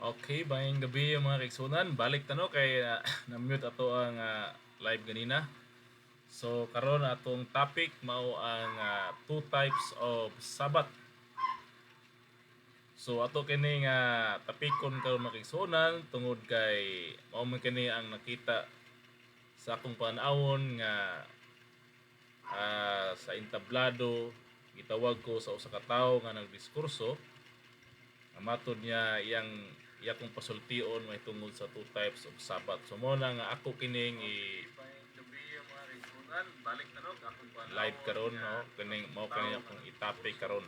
Okay, bayang gabi mga kaigsunan. Balik tano kay na-mute ato ang live ganina. So karon atong topic mao ang two types of Sabat. So ato kini nga tapikon karon mga kaigsunan tungod kay mao man kini ang nakita sa akong panahon nga sa entablado gitawag ko sa usa ka tawo nga nagdiskurso. Ang matod niya iya kong pasultion may tungod sa two types of Sabat. So mo na nga ako kining balik na live karon no kining mao kani akong itopic karon.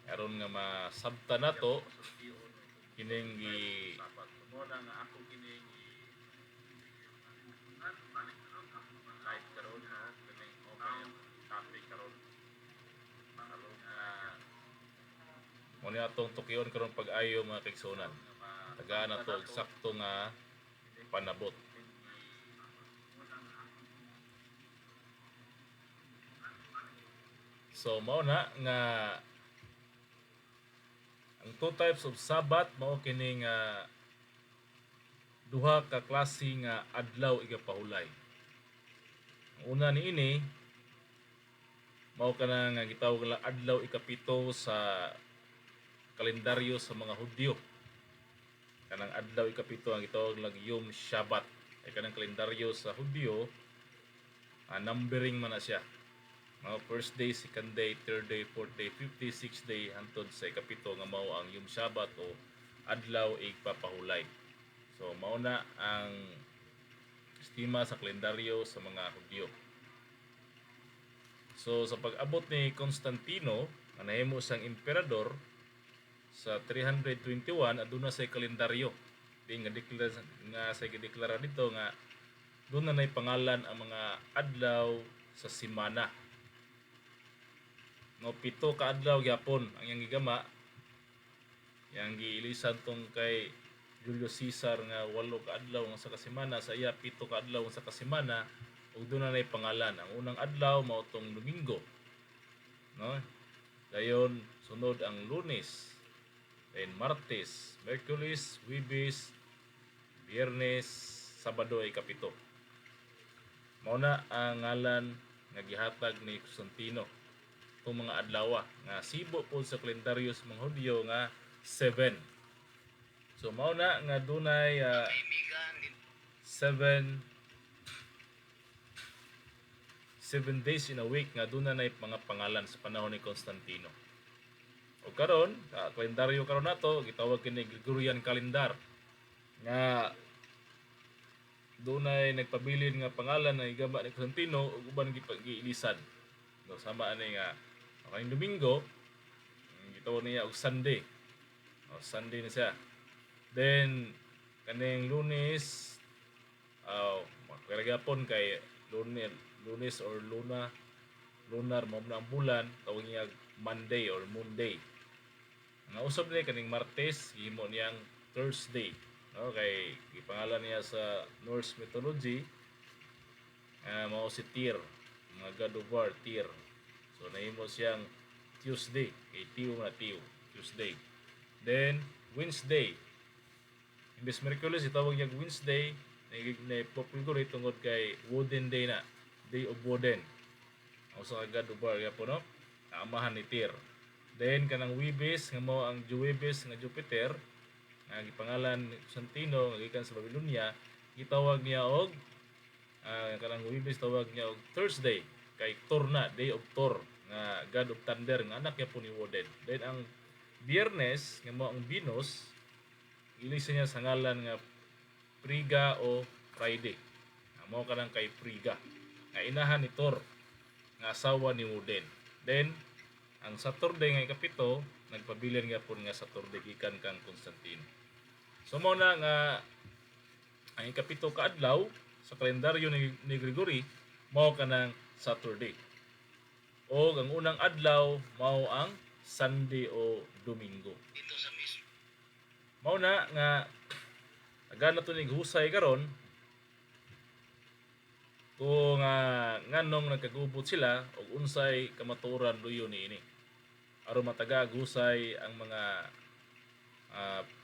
Aron nga masabta nato kining mo na nga ako kining live karon no kining mao kani akong topic karon. Muna atong tukiyon karon pag-ayo mga kaigsunan. Tagaan na to sakto nga panabot. So mao na nga ang two types of Sabat mao kini nga duha ka klase nga adlaw igapahulay. Ang una niini mao kana nga gitawag lang adlaw ikapito sa kalendaryo sa mga Hudyo. Kanang adlaw ikapito ang gitawag lang Yom Shabbat. Ay kanang kalendaryo sa Hudyo, numbering man na siya. First day, second day, third day, fourth day, fifth day, sixth day hangtod sa ikapito nga mao ang Yom Shabbat o adlaw igpapahulay. So mao na ang estima sa kalendaryo sa mga Hudyo. So sa pag-abot ni Constantino, nga nahimo siyang emperador sa 321 aduna sa kalendaryo. Di nga sa gideklara dito nga doon na nay pangalan ang mga adlaw sa simana. No, 7 ka adlaw gyapon ang yang gigama. Yang giilisan tong kay Julius Caesar nga 8 ka adlaw sa kasimana, sa iya 7 ka adlaw sa kasimana ug doon na nay pangalan. Ang unang adlaw mao tong Domingo. No? Dayon sunod ang Lunes, then Martes, Merkulis, Huwebes, Biyernes, Sabado ay kapito. Mao na ang ngalan nga gihatag ni Constantino itong mga adlaw nga sibo po sa kalendaryo sa mga Hudyo nga 7. So mao na nga dunay 7 days in a week nga doon na mga pangalan sa panahon ni Constantino. O karon, kalendaryo karon nato gitawag kini Gregorian calendar nga doon ay nagpabilin nga pangalan na igama ni Constantino ug uban giilisan. No, sama ani nga kaning Domingo gitawag niya og Sunday. Sunday na siya. Then kaning Lunes magkaragapon kay Lunes or lunar mo na ang bulan tawag niya Monday or Monday. Ang usab ni kaning Martes gihimo niyang Thursday. No, kay gipangalan niya sa Norse mythology mao si Tyr, mga god of war Tyr. So nahimo siyang Tuesday, kay Tuesday. Then Wednesday. Imbes Merkulis itawag niya Wednesday, na popular tungod kay Wooden Day na, Day of Wooden. Ang usa ka god of war ya po no, amahan ni Tyr. Then kanang Huwebes nga mao ang Juwebes nga Jupiter, nga gipangalan ni Constantino nga gikan sa Babylonia, gitawag niya og kanang Huwebes tawag niya og Thursday, kay Thor na, Day of Thor nga god of thunder nga anak niya po ni Woden. Then ang Biyernes nga mao ang Venus, ilisa niya sa ngalan nga Friga o Friday. Mao kanang kay Friga nga inahan ni Thor nga asawa ni Woden. Then ang Saturday nga ikapito nagpabilin nga po nga Saturday gikan kang Constantino. So mao na nga ang ikapito ka adlaw sa kalendaryo ni Gregory mao kanang Saturday. O ang unang adlaw mao ang Sunday o Domingo. Dito sa mismo. Mao na nga aga na to ning husay karon kung nganong nagkagubot sila og unsay kamatuoran luyo niini. aron matagag husay ang mga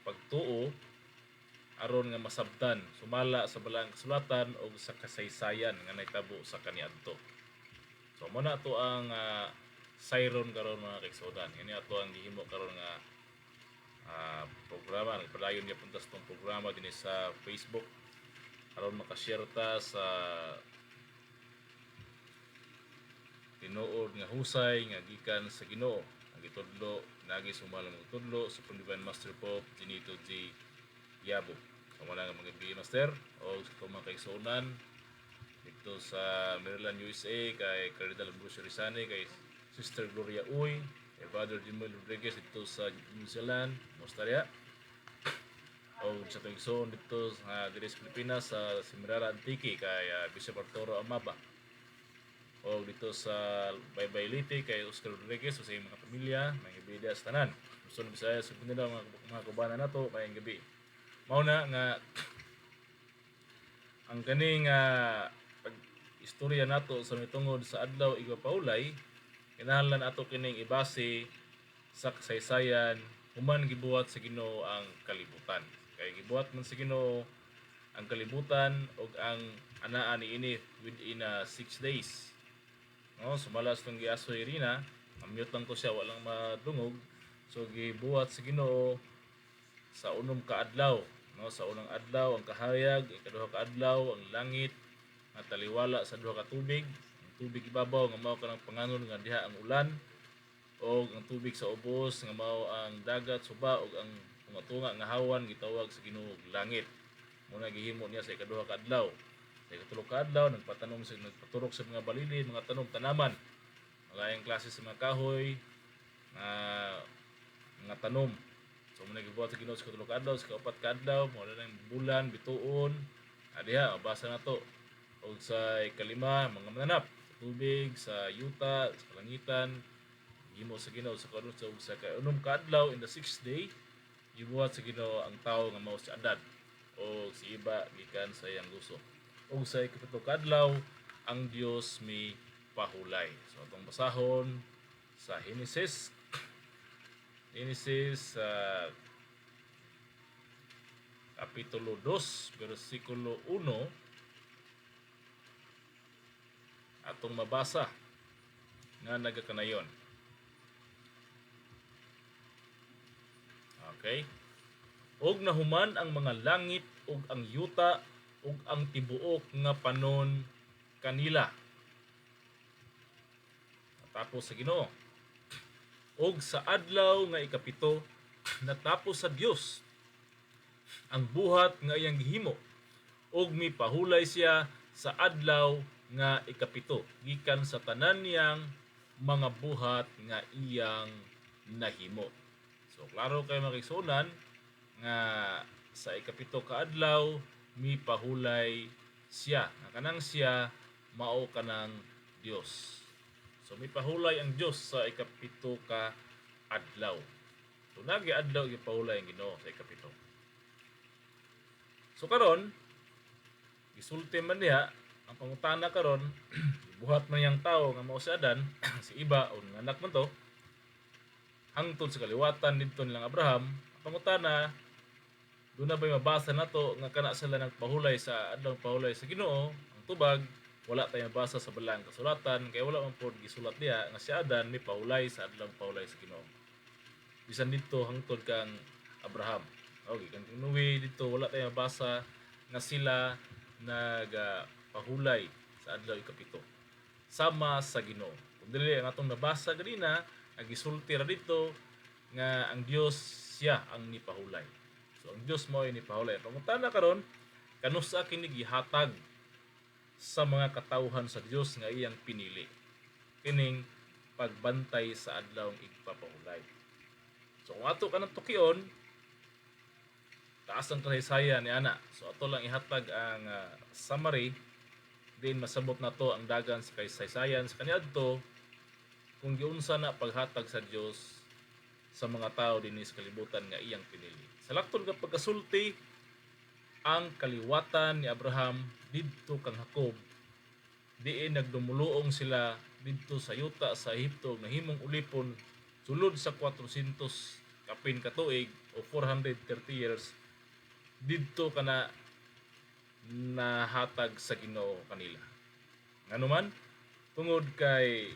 pagtuo aron nga masabtan sumala sa balaang kasulatan o sa kasaysayan nga nahitabo sa kaniadto. So mo na to ang sayron karon mga kaigsunan. Ini ato ang gihimo karon nga programa. Nagpadayon niya puntas tong programa din sa Facebook aron makashare ta sa tinuod nga husay nga gikan sa Ginoo. Ang gitudlo nagi sumalang tudlo sa Divine Master Pope Benito G. Yabo. So wala nga mga master o sa mga kaigsunan dito sa Maryland, USA kay Cardinal Ambrosio Rizani, kay Sister Gloria Uy, kay Father Jimmy Rodriguez dito sa New Zealand, Australia. O sa kaigsuon dito sa Pilipinas sa Semirara Antique kay Bishop Arturo Amaba. O dito sa Baybay Liti kay Oscar Rodriguez sa mga pamilya, mga ibida sa tanan. Gusto na Bisaya sa Pindana mga kubanan nato mayong gabi. Mao na nga ang kaning istorya nato sa mitungod sa adlaw igwa paulay kinahanglan ato kining ibase sa kasaysayan human gibuhat sa Ginoo ang kalibutan. Kay gibuhat man sa Ginoo ang kalibutan ug ang anaa niini within 6 days. No, sumalas tong giasoy Irina, amute lang ko siya walang madungog. So gibuhat sa Ginoo sa unom ka adlaw, no, sa unang adlaw ang kahayag, ikaduha ka adlaw ang langit nga taliwala sa duha ka tubig. Ang tubig ibabaw nga mao kanang panganon nga diha ang ulan o ang tubig sa ubos nga mao ang dagat suba ug ang tunga-tunga nga hawan gitawag sa Ginoo langit. Muna gihimo niya sa ikaduha ka adlaw. Sa ikatulo ka adlaw nagpaturok sa mga balili, mga tanom tanaman. Malayang klase sa mga kahoy mga tanom. So muna gibuhat sa Ginoo sa ikatulo ka adlaw, sa ikaapat ka adlaw mo na ang bulan bituon. Diha mabasa na to. O sa ikalima, mga mananap sa tubig, sa yuta, sa kalangitan, gihimo sa Ginoo sa karon sa kaunom ka adlaw in the 6th day, gibuhat sa Ginoo ang tawo nga mao si Adad o si iba gikan sa iyang gusto. O sa ikapito ka adlaw, ang Dios may pahulay. So atong basahon sa Genesis kapitulo 2 bersikulo 1 atong mabasa nga nagakanayon. Okay? Og nahuman ang mga langit ug ang yuta ug ang tibuok nga panon kanila. Tapos sa Ginoo. Og sa adlaw nga ikapito natapos sa Dios ang buhat nga iyang gihimo og mipahulay siya sa adlaw nga ikapito gikan sa tanan niyang mga buhat nga iyang nahimo. So klaro kay makigsunan nga sa ikapito ka adlaw mipahulay siya. Nga kanang siya mao kanang Dios. So mipahulay ang Dios sa ikapito ka adlaw. So nagi adlaw gipahulay ang Ginoo sa ikapito. So karon gisulti man diha ang pangutana karon buhat man yang tao nga mao si Adan si iba o anak man to hangtod sa kaliwatan didto nilang Abraham. Ang pangutana doon na ba mabasa nato nga kana sila nagpahulay sa adlaw pahulay sa Ginoo? Ang tubag wala tayong mabasa sa balaang kasulatan kay wala man pod gisulat diha nga si Adan ni pahulay sa adlaw pahulay sa Ginoo. Bisan didto hangtod kang Abraham. Okay, kan Noe dito wala tayong mabasa nga sila pahulay sa adlaw ikapito sama sa Ginoo. Kung dili ang atong nabasa ganina nagisulti ra dito nga ang Dios siya ang nipahulay. So ang Dios mao ni pahulay. Pangutana karon kanusa kini gihatag sa mga katawhan sa Dios nga iyang pinili kining pagbantay sa adlaw igpapahulay. So kung ato kanang tukion taas ang kasaysayan ni ana. So ato lang ihatag ang summary din masabot na to ang dagan sa kasaysayan sa kaniadto kung giunsa na paghatag sa Dios sa mga tao dinhi sa kalibutan nga iyang pinili. Sa laktod nga pagkasulti ang kaliwatan ni Abraham didto kang Jacob diin nagdumuluong sila didto sa yuta sa Ehipto nahimong ulipon sulod sa 400 kapin ka tuig o 430 years didto kana nahatag sa Ginoo kanila. Nganuman tungod kay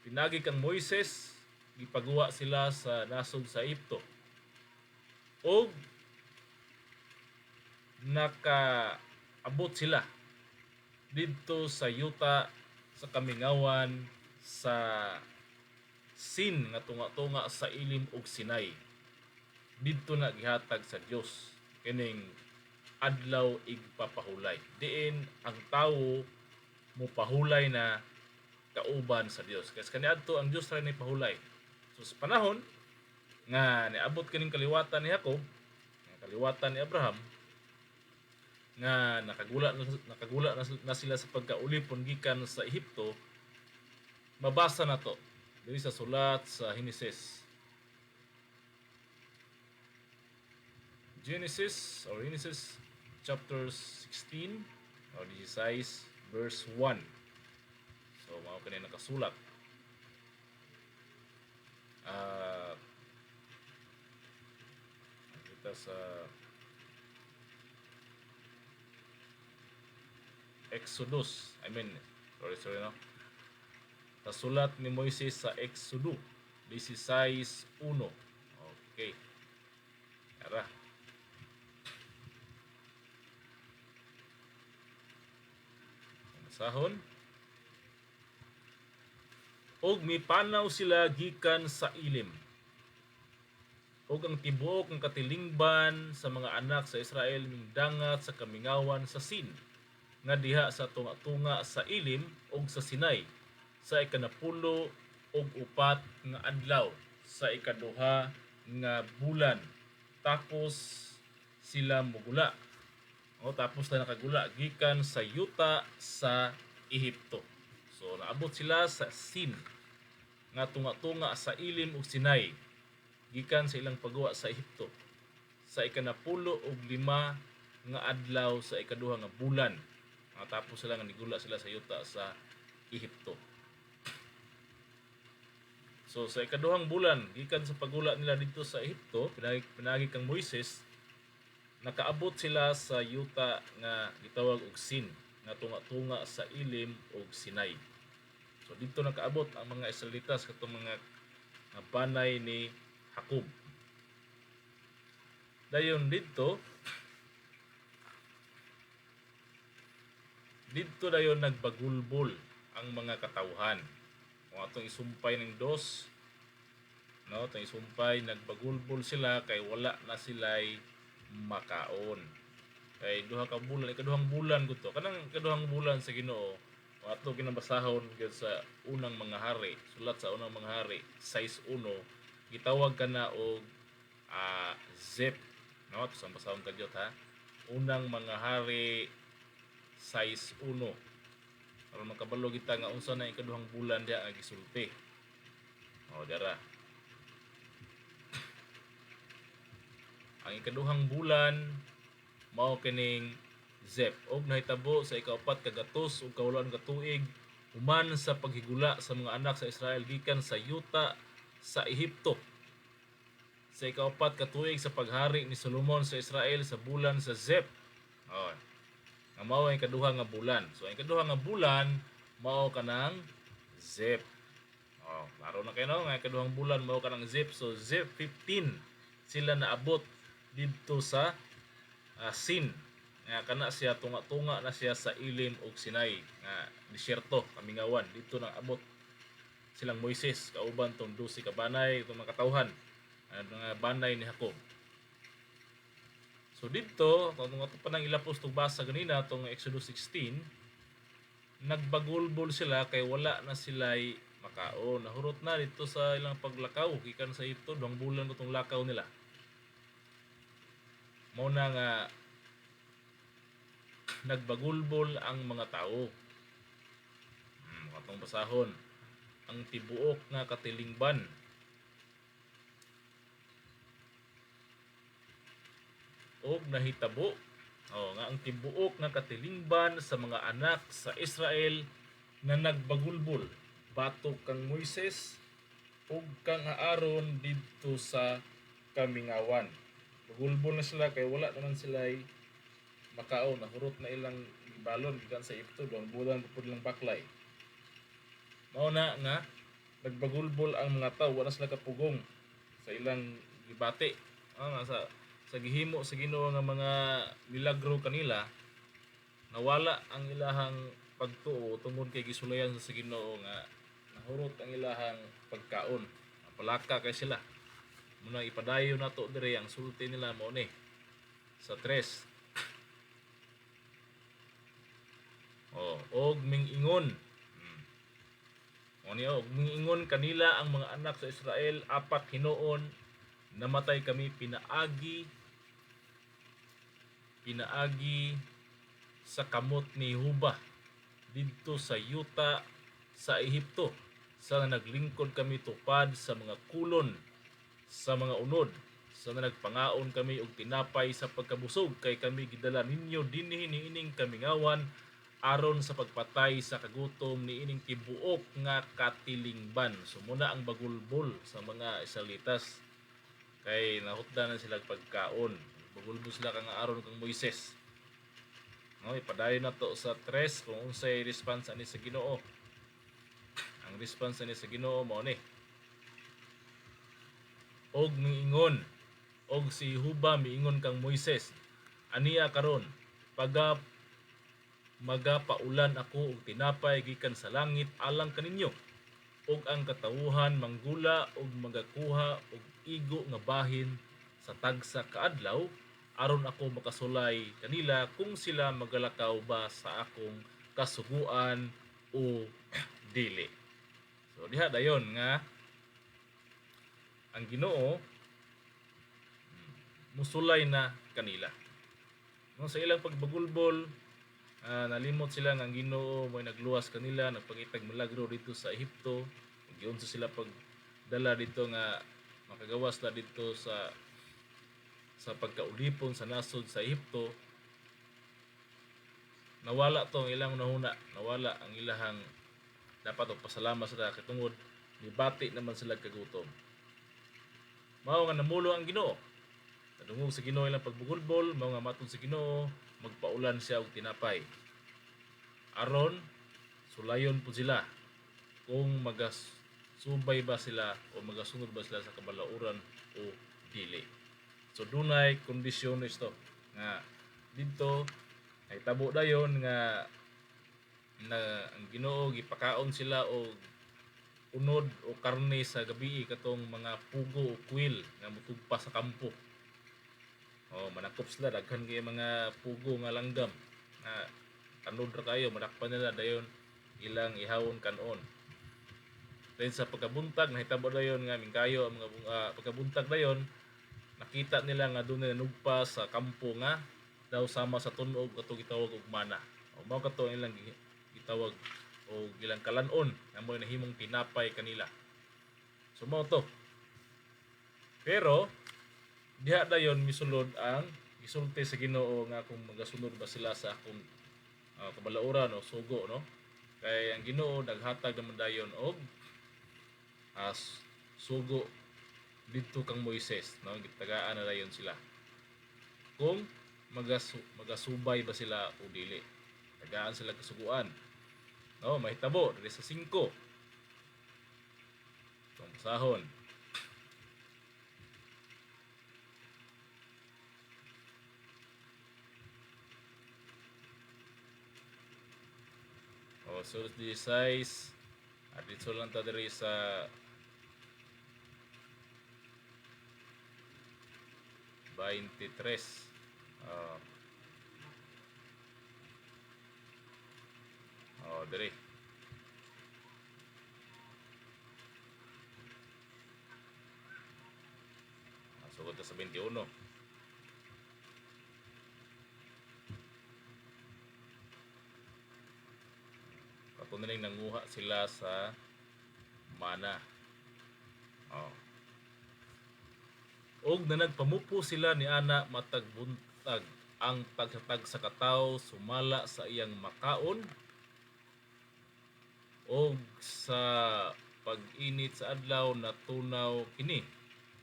pinagi kang Moises gipagawa sila sa nasod sa Egypto og nakaabot sila didto sa yuta sa kamingawan sa Sin nga tunga-tunga sa ilim ug Sinai. Didto na gihatag sa Dios kining adlaw igpapahulay. Diin ang tawo mo pahulay na kauban sa Dios. Kasi kaniadto ang Dios ra ni pahulay. So sa panahon nga niabot kining kaliwatan ni Jacob, nga kaliwatan ni Abraham, nga nakagula na sila sa pagkaulipon gikan sa Ehipto, mabasa na to diri sa sulat sa Genesis chapter 16 or 16 verse 1. So mao kani nakasulat. Kita sa Exodus, sorry no. Sa sulat ni Moises sa Exodus 16:1. Okay. Tara. Sahon. Og mipanaw sila gikan sa ilim. Og ang tibuok ng katilingban sa mga anak sa Israel mingdangat sa kamingawan sa Sin, nga diha sa tunga-tunga sa ilim og sa Sinai, sa ikanapulo og upat nga adlaw sa ikaduha nga bulan. Tapos sila mugula. Tapos na nakagula gikan sa yuta sa Ehipto. So naabot sila sa Sin nga tunga-tunga sa ilim ug Sinai gikan sa ilang pagguwa sa Ehipto sa ikanapulo og lima nga adlaw sa ikaduha nga bulan. Tapos sila nga nigula sila sa yuta sa Ehipto. So sa ikaduhang bulan gikan sa pagula nila dito sa Ehipto, pinagi kang Moises, nakaabot sila sa yuta nga gitawag og Sin nga tunga-tunga sa ilim og Sinai. So dito nakaabot ang mga Israelitas katong mga banay ni Jacob. Dayon dito dayon nagbagulbol ang mga katawhan. Kung atong isumpay ng dos, no, atong isumpay nagbagulbol sila kay wala na sila'y makaon. Kay ikaduhang bulan guto. Kanang ikaduhang bulan sa Ginoo, kung ato ginabasahon gyud sa unang mga hari, sulat sa unang mga hari 6:1, gitawag kana og Zep, no, sa basahon kadyot ha. Unang mga hari 6:1. Aron makabalo kita nga unsa na ikaduhang bulan diha nga gisulti. Dara. Ang ikaduhang bulan mao kining Zep, og nahitabo sa ikaupat ka gatos ug kawalon ka tuig human sa paghigula sa mga anak sa Israel gikan sa yuta sa Ehipto. Sa ikaupat ka tuig sa paghari ni Solomon sa Israel sa bulan sa Zep. Nga mao ang ikaduha nga bulan. So ang ikaduha nga bulan mao kanang Zep. Laro na kayo no, nga ikaduhang bulan mao kanang Zep. So Zep 15 sila naabot dito sa Sin. Nga kana siya tunga-tunga na siya sa ilim og Sinai nga disyerto kamingawan. Dito nang abot silang Moises kauban tong 12 ka banay, itong mga katawhan, mga banay ni Jacob. So dito, kung ito pa nang ilapos itong basa ganina, itong Exodus 16, nagbagulbol sila kay wala na sila'y makaon. Nahurot na dito sa ilang paglakaw, ikan sa ito, 2 bulan itong lakaw nila. Mauna nga, nagbagulbol ang mga tao. Katong basahon, ang tibuok nga katilingban. Og nahitabo nga ang tibuok nga katilingban sa mga anak sa Israel na nagbagulbol batok kang Moises ug kang aaron didto sa kamingawan. Bagulbol na sila kay wala naman sila makaon, nahurot na ilang balon gikan sa Ipto, ang bulan pud lang baklay. Mao na nga nagbagulbol ang mga tawo, wala sila kapugong sa ilang gibati. Nga sa gihimo sa Ginoo nga mga milagro kanila, nawala ang ilahang pagtuo tungod kay gisulayan sa Ginoo nga nahurot ang ilahang pagkaon. Palaka kay sila. Muna ipadayon nato dire ang sulti nila mo ni sa 3. Og mingingon. O niya, og mingingon kanila ang mga anak sa Israel, 4 hinuon, namatay kami pinaagi sa kamot ni Huba didto sa yuta sa Ehipto, sa naglingkod kami tupad sa mga kulon sa mga unod, sa nagpangaon kami og tinapay sa pagkabusog, kay kami gidala ninyo dinhi niining kamingawan aron sa pagpatay sa kagutom niining tibuok nga katilingban. So muna ang bagulbol sa mga Israelitas kay nahutdan na sila pagkaon. Bagulbol sila kang aron kang Moises. No, ipadayon na to sa 3 kung unsay response ani sa Ginoo. Ang response ani sa Ginoo mao ni og miingon, og si Huba miingon kang Moises, aniya karon pag magapaulan ako og tinapay gikan sa langit alang kaninyo, og ang katawuhan manggula og magakuha og igo nga bahin sa tagsa kaadlaw aron ako makasulay kanila kung sila magalakaw ba sa akong kasuguan o dili. So diha dayon nga ang Ginoo musulay na kanila. No, sa ilang pagbagulbol, nalimot sila nga ang Ginoo may nagluwas kanila, nagpangitag milagro dito sa Ehipto. Giyon sila pagdala dito nga makagawas na dito sa pagkaulipon sa nasod sa Ehipto. Nawala to ang ilang nahuna, nawala ang ilahang dapat og pasalamat sila katungod nibati naman sila kagutom. Mao nga namulo ang Ginoo. Nadungog sa Ginoo ilang pagbugulbol, mao nga matud sa Ginoo, magpaulan siya og tinapay. Aron sulayon po sila kung magasubay ba sila o magasunod ba sila sa kabalauran o dili. So dunay kondisyon isto nga dito ay tabo dayon nga ang Ginoo gipakaon sila og unod o karne sa gabi katong mga pugo o quail nga mutugpa sa kampo. Manakop sila daghan kay mga pugo nga langgam nga tanod ra kayo madakpan nila dayon ilang ihawon kanon. Then sa pagkabuntag nahitabo dayon nga mingkayo ang mga pagkabuntag dayon nakita nila nga dunay nanugpa sa kampo nga daw sama sa tunog ato gitawag og mana. Mao kato ilang gitawag o ilang kalanon na mo nahimong tinapay kanila. So mao to. Pero diha dayon misulod ang gisulti sa Ginoo nga kung magasunod ba sila sa akong kabalauran o sugo, no? Kay ang Ginoo naghatag naman dayon og sugo didto kang Moises, no? Gitagaan na dayon sila. Kung magasubay ba sila o dili. Tagaan sila kasuguan. No, mahitabo diri sa 5. Itong pasahon. So 16 at dito lang ta diri sa 23. Diri. Sugod sa 21. Katunaling nanguha sila sa mana. Og na nagpamupo sila ni ana matag buntag ang paghatag sa kataw sumala sa iyang makaon og sa pag-init sa adlaw natunaw kini.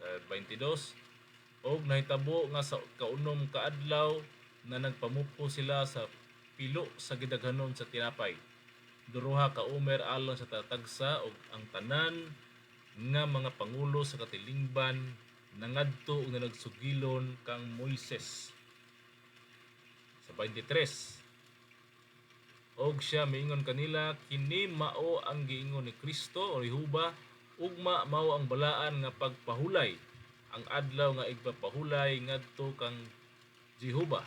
Sa 22, og nahitabo nga sa kaunom ka adlaw na nagpamupo sila sa pilo sa gidaghanon sa tinapay. Duruha ka umer alang sa tatagsa og ang tanan nga mga pangulo sa katilingban nangadto og nagsugilon kang Moises. Sa 23, og siya miingon kanila kini mao ang giingon ni Kristo o Jehovah, ugma mao ang balaan nga pagpahulay, ang adlaw nga igpapahulay ngadto kang Jehovah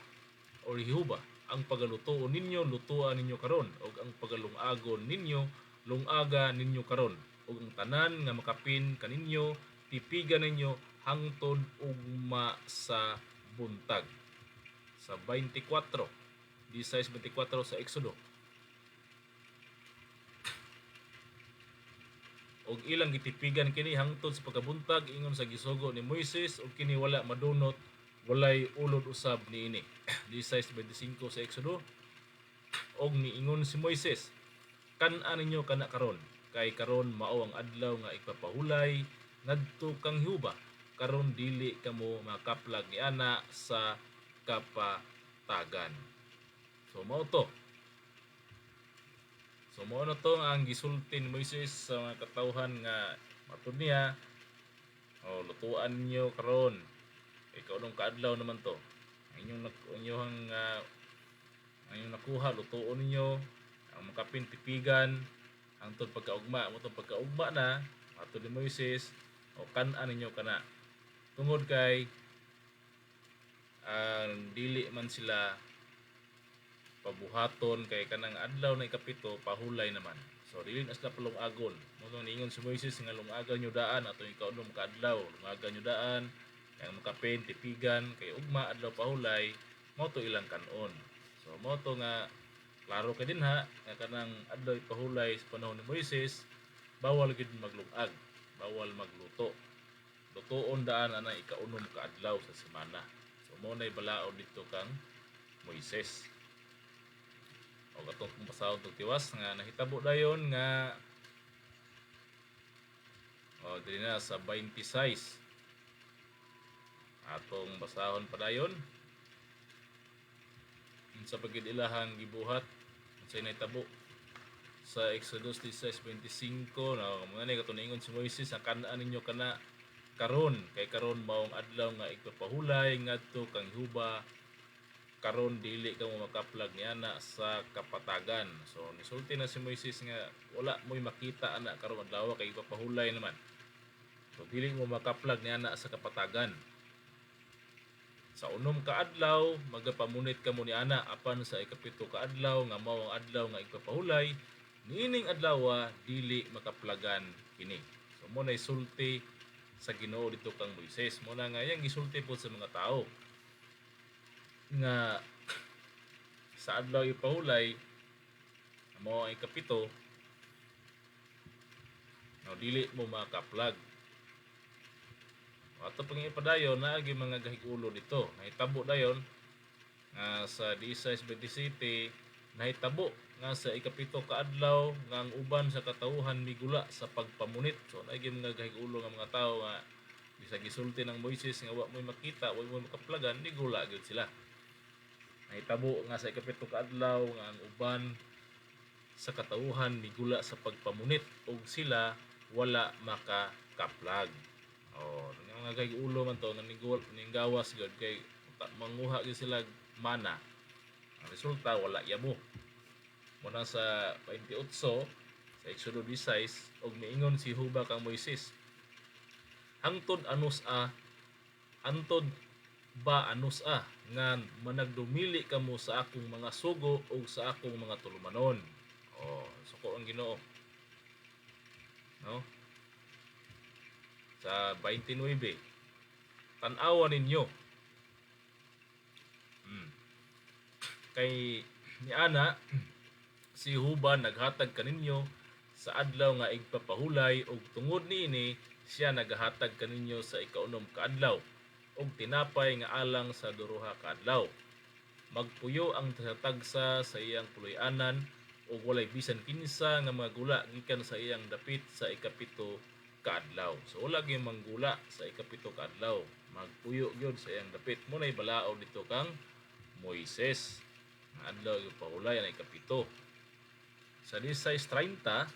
o Jehovah. Ang pagalutoon ninyo lutoan ninyo karon, og ang pagalungagon ninyo lungaga ninyo karon, ug ang tanan nga makapin kaninyo tipigan ninyo hangtod ugma sa buntag. Sa 24, 16:24 sa Exodo, og ilang gitipigan kini hangtod sa pagkabuntag ingon sa gisugo ni Moises, og kini wala madunot walay ulod usab niini. 16:25 sa Exodo, og niingon si Moises, kan-an ninyo kana karon, kay karon mao ang adlaw nga ipapahulay ngadto kang Jehovah, karon dili kamo makaplag ni ana sa kapatagan. So mao to. So mao na to ang gisulti ni Moises sa mga katawhan nga matud niya, lutuan niyo karon. Ikaw nung kaadlaw naman to. Ang inyong nakuha lutuon ninyo, ang makapin tipigan hangtod pagkaugma. Mo tong pagkaugma na matud ni Moises, o kan-an ninyo kana. Tungod kay dili man sila pabuhaton kay kanang adlaw na ikapito pahulay naman. So dili na sila palungagon. Mo niingon si Moises nga lungagan nyo daan atong ikaunom ka adlaw, lungagan nyo daan, kay makapin tipigan kay ugma adlaw pahulay, mao to ilang kanon. So mao to nga klaro kay dinha nga kanang adlaw pahulay sa panahon ni Moises bawal gid maglungag, bawal magluto. Lutoon daan ana ikaunom ka adlaw sa semana. So mao nay balaod dito kang Moises. O atong basahon tong tiwas nga nahitabo dayon nga dili na sa 26 atong basahon pa dayon sa pagid ilahang gibuhat sa nahitabo sa Exodus 16:25 na mga ni katuningon si Moises, ang kan-an ninyo kana karon, kay karon maong adlaw nga igpapahulay ngadto kang Jehovah, karon dili ka mo makaplag ni ana sa kapatagan. So nisulti na si Moises nga wala mo'y makita ana karon adlaw kay ipapahulay naman. So dili mo makaplag ni ana sa kapatagan. Sa unom ka adlaw magapamunit kamo ni ana, apan sa ikapito ka adlaw nga mao ang adlaw nga igpapahulay, niining adlaw dili makaplagan kini. So mo nay sulti sa Ginoo dito kang Moises. Mo na nga yang gisulti po sa mga tao nga sa adlaw ipahulay mo ay kapito dili mo makaplag. Ato pang ipadayon na agi mga gahigulo dito. Nahitabo dayon nga sa 16:27 nahitabo nga sa ikapito ka adlaw nga ang uban sa katawhan migula sa pagpamunit. So naagi mga gahigulo nga mga tao nga bisag gisulti ng Moises nga wa mo'y makita, wa mo'y makaplagan, nigula gyud sila. Nahitabo nga sa ikapito ka adlaw nga ang uban sa katawhan migula sa pagpamunit ug sila wala makakaplag. Nga kay ulo man to ninggawas gyud kay manguha gyud sila mana. Ang resulta wala yamo. Muna sa 28 sa Exodo 16 og miingon si Jehovah kang Moises, hangtod antod ba anus nga managdumili kamo sa akong mga sugo o sa akong mga tulumanon. Suko ang Ginoo. No? Sa 29, tan-awan ninyo. Kay ni ana si Jehovah naghatag kaninyo sa adlaw nga igpapahulay og tungod niini siya naghatag kaninyo sa ikaunom ka adlaw og tinapay nga alang sa duruha ka adlaw. Magpuyo ang tagsa sa iyang puloy-anan o walay bisan kinsa nga mga gula gikan sa iyang dapit sa ikapito ka adlaw. So wala gyud manggula sa ikapito ka adlaw. Magpuyo gyud sa iyang dapit. Munay balao dito kang Moises. Ang adlaw yung pahulay ang ikapito. Sa 16:30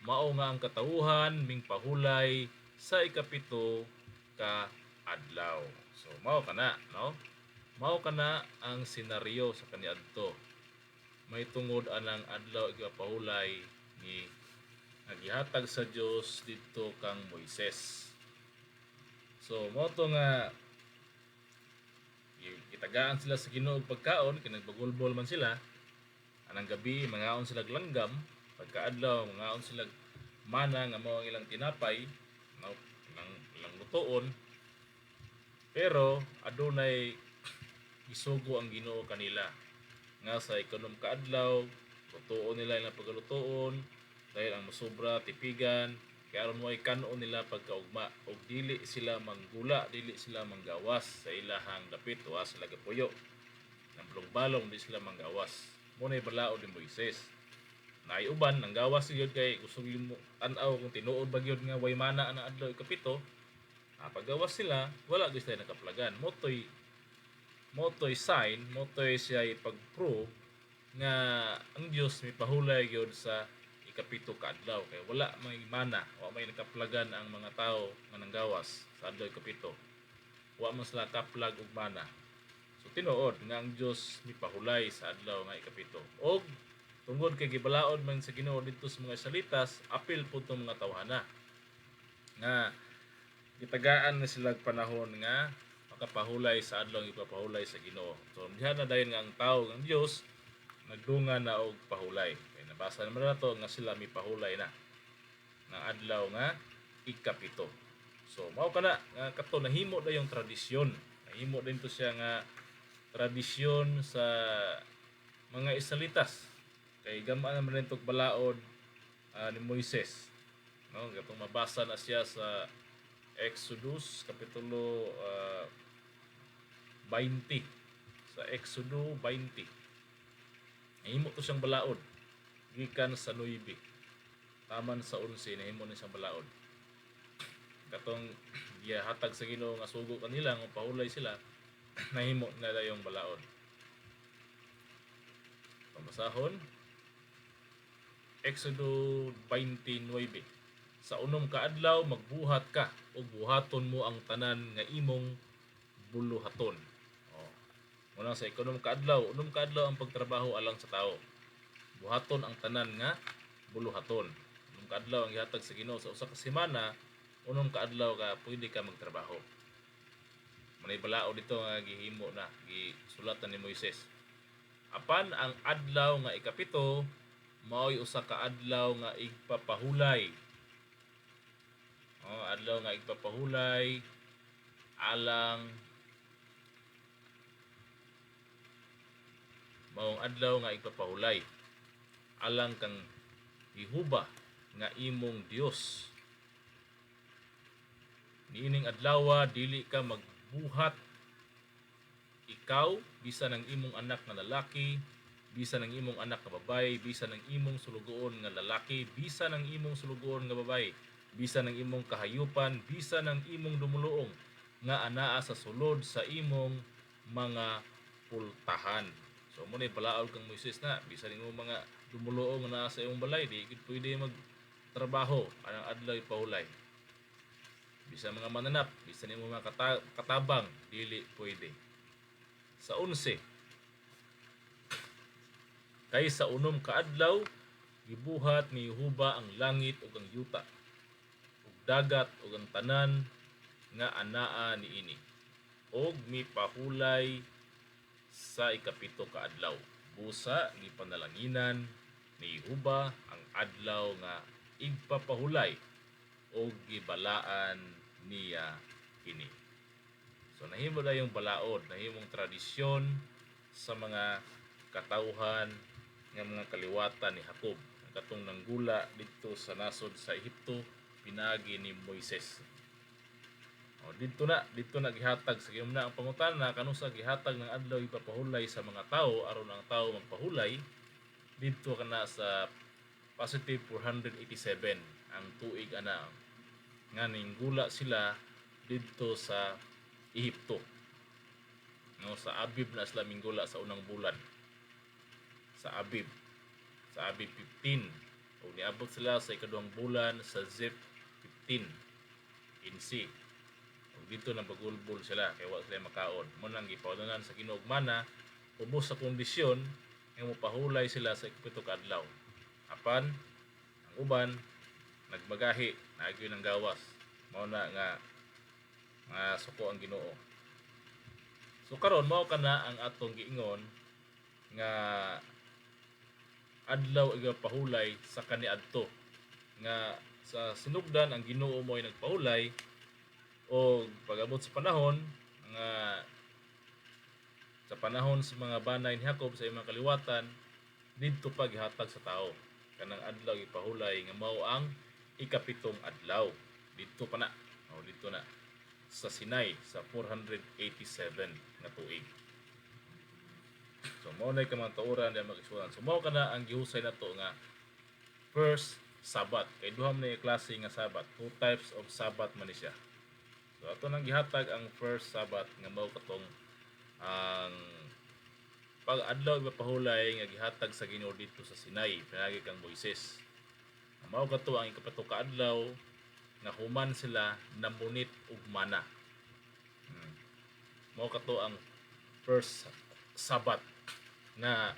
mao nga ang katawuhan ming pahulay sa ikapito ka adlaw. So mao kana, no? Mao kana ang senaryo sa kaniadto. May tungod anang adlaw igapahulay ni nagihatag sa Dios didto kang Moises. So mao to nga gitagaan sila sa Ginoo og pagkaon kay nagbagulbol man sila. Anang gabi mangaon sila langgam, pagkaadlaw mangaon sila mana nga mao ang ilang tinapay, no, lang lutoon. Pero adunay isugo ang Ginoo kanila nga sa ikanom kaadlaw lutoon nila ilang paglutoon dahil ang masobra tipigan kaya aron mo'y kanon nila pagkaugma og dili sila manggula, dili sila manggawas sa ilahang dapit wa sila gapuyo nang balong di sila manggawas. Munay balaod ni Moises. Naay uban nang gawas gyud kay gusto gyud mo tan-aw kung tinuod ba gyud nga way mana ang adlaw ikapito. Paggawas sila wala gyud sila nakaplagan. Motoy sign, motoy siya ipag-prove nga ang Dios may pahulay gyud sa ikapito ka adlaw kay wala may mana, wa may nakaplagan ang mga tao nga nanggawas sa adlaw ikapito. Wa man sila kaplag og mana. So tinuod nga ang Dios may pahulay sa adlaw nga ikapito. Og tungod kay gibalaod man sa Ginoo didto sa mga salitas, apil pud tong mga tawhana nga gitagaan na sila panahon nga makapahulay sa adlaw ipapahulay sa Ginoo. So diha na dayon nga ang tawo ng Dios nagdunga na og pahulay. Kay nabasa naman nato nga sila may pahulay na ng adlaw nga ikapito. So mao kana nga kato nahimo da yung tradisyon. Nahimo din to siya nga tradisyon sa mga Israelitas. Kay gamaan naman rin itong balaod ni Moises. No, gatong mabasa na siya sa Exodus kapitulo 20. Sa Exodo 20. Nahimo to siyang balaod gikan sa 9 taman sa 11 nahimo ni siyang balaod. Katong gihatag sa Ginoo nga sugo kanila nga pahulay sila nahimo na yung balaod. Pambasahon Exodo 29. Sa unom ka adlaw magbuhat ka ug buhaton mo ang tanan nga imong buluhaton. Muna sa ikanom ka adlaw ang pagtrabaho alang sa tao. Buhaton ang tanan nga buluhaton. Unom ka adlaw ang gihatag sa Ginoo sa usa ka semana, unom ka adlaw ka pwede ka magtrabaho. Manay balao dito nga gihimo na gisulatan ni Moises. Apan ang adlaw nga ikapito mao'y usa ka adlaw nga igpapahulay. Adlaw nga igpapahulay alang maong adlaw nga igpapahulay alang kang Jehovah nga imong Dios. Niining adlaw dili ka magbuhat ikaw bisan ang imong anak nga lalaki, bisan ang imong anak nga babae, bisan ang imong sulugoon nga lalaki, bisan ang imong sulugoon nga babae, bisan ang imong kahayupan, bisan ang imong dumuluong nga anaa sa sulod sa imong mga pultahan. So mo ni balaod kang Moises na bisan imong mga dumuluong nga naa sa imong balay di gid pwede magtrabaho anang adlaw ipahulay. Bisan mga mananap, bisan imong mga katabang dili pwede. Sa 11 kay sa unom ka adlaw gibuhat ni Jehovah ang langit ug ang yuta ug dagat ug ang tanan nga anaa niini ug mipahulay sa ikapito ka adlaw. Busa ni panalanginan ni Jehovah ang adlaw nga igpapahulay ug gibalaan niya kini. So nahimo na yung balaod, nahimong tradisyon sa mga katawhan nga mga kaliwatan ni Jacob. Katong nanggula dito sa nasod sa Ehipto pinagi ni Moises. Dito na gihatag sa na ang pangutana kanus sa gihatag ng adlaw ipapahulay sa mga tao aron ang tao magpahulay didto kana sa positive 487 ang tuig ana nga ninggula sila didto sa Ehipto. No, sa Abib na sila minggula sa unang bulan. Sa Abib. Sa Abib 15. O niabot sila sa ikaduhang bulan sa Zip 15 in C. O dito na bagulbol sila kay wa sila makaon. Mo nang gipaunanan sa Ginoo mana ubos sa kondisyon nga mopahulay sila sa ikapito ka adlaw. Apan ang uban nagmagahi naagyo ng gawas. Mao na nga suko ang Ginoo. So karon mao kana ang atong giingon nga adlaw igapahulay sa kaniadto nga sa sinugdan ang Ginoo mo ay nagpahulay o pag-abot sa panahon nga sa panahon sa mga banay ni Jacob sa imong kaliwatan didto pa gihatag sa tao kanang adlaw ipahulay nga mao ang ikapitong adlaw didto pa na o didto na sa Sinai sa 487 nga tuig. So mao nay kamatuoran diha makisuran. So mao kana ang gihusay nato nga first Sabbath. Kay duha man klase nga Sabbath, two types of Sabbath man siya. So ato nang gihatag ang first Sabbath nga mao katong ang pag-adlaw ipapahulay nga gihatag sa Ginoo dito sa Sinai pinagi kang Moises. Mao kato ang ikapito ka adlaw nga human sila namunit og mana. Mao kato ang first Sabbath na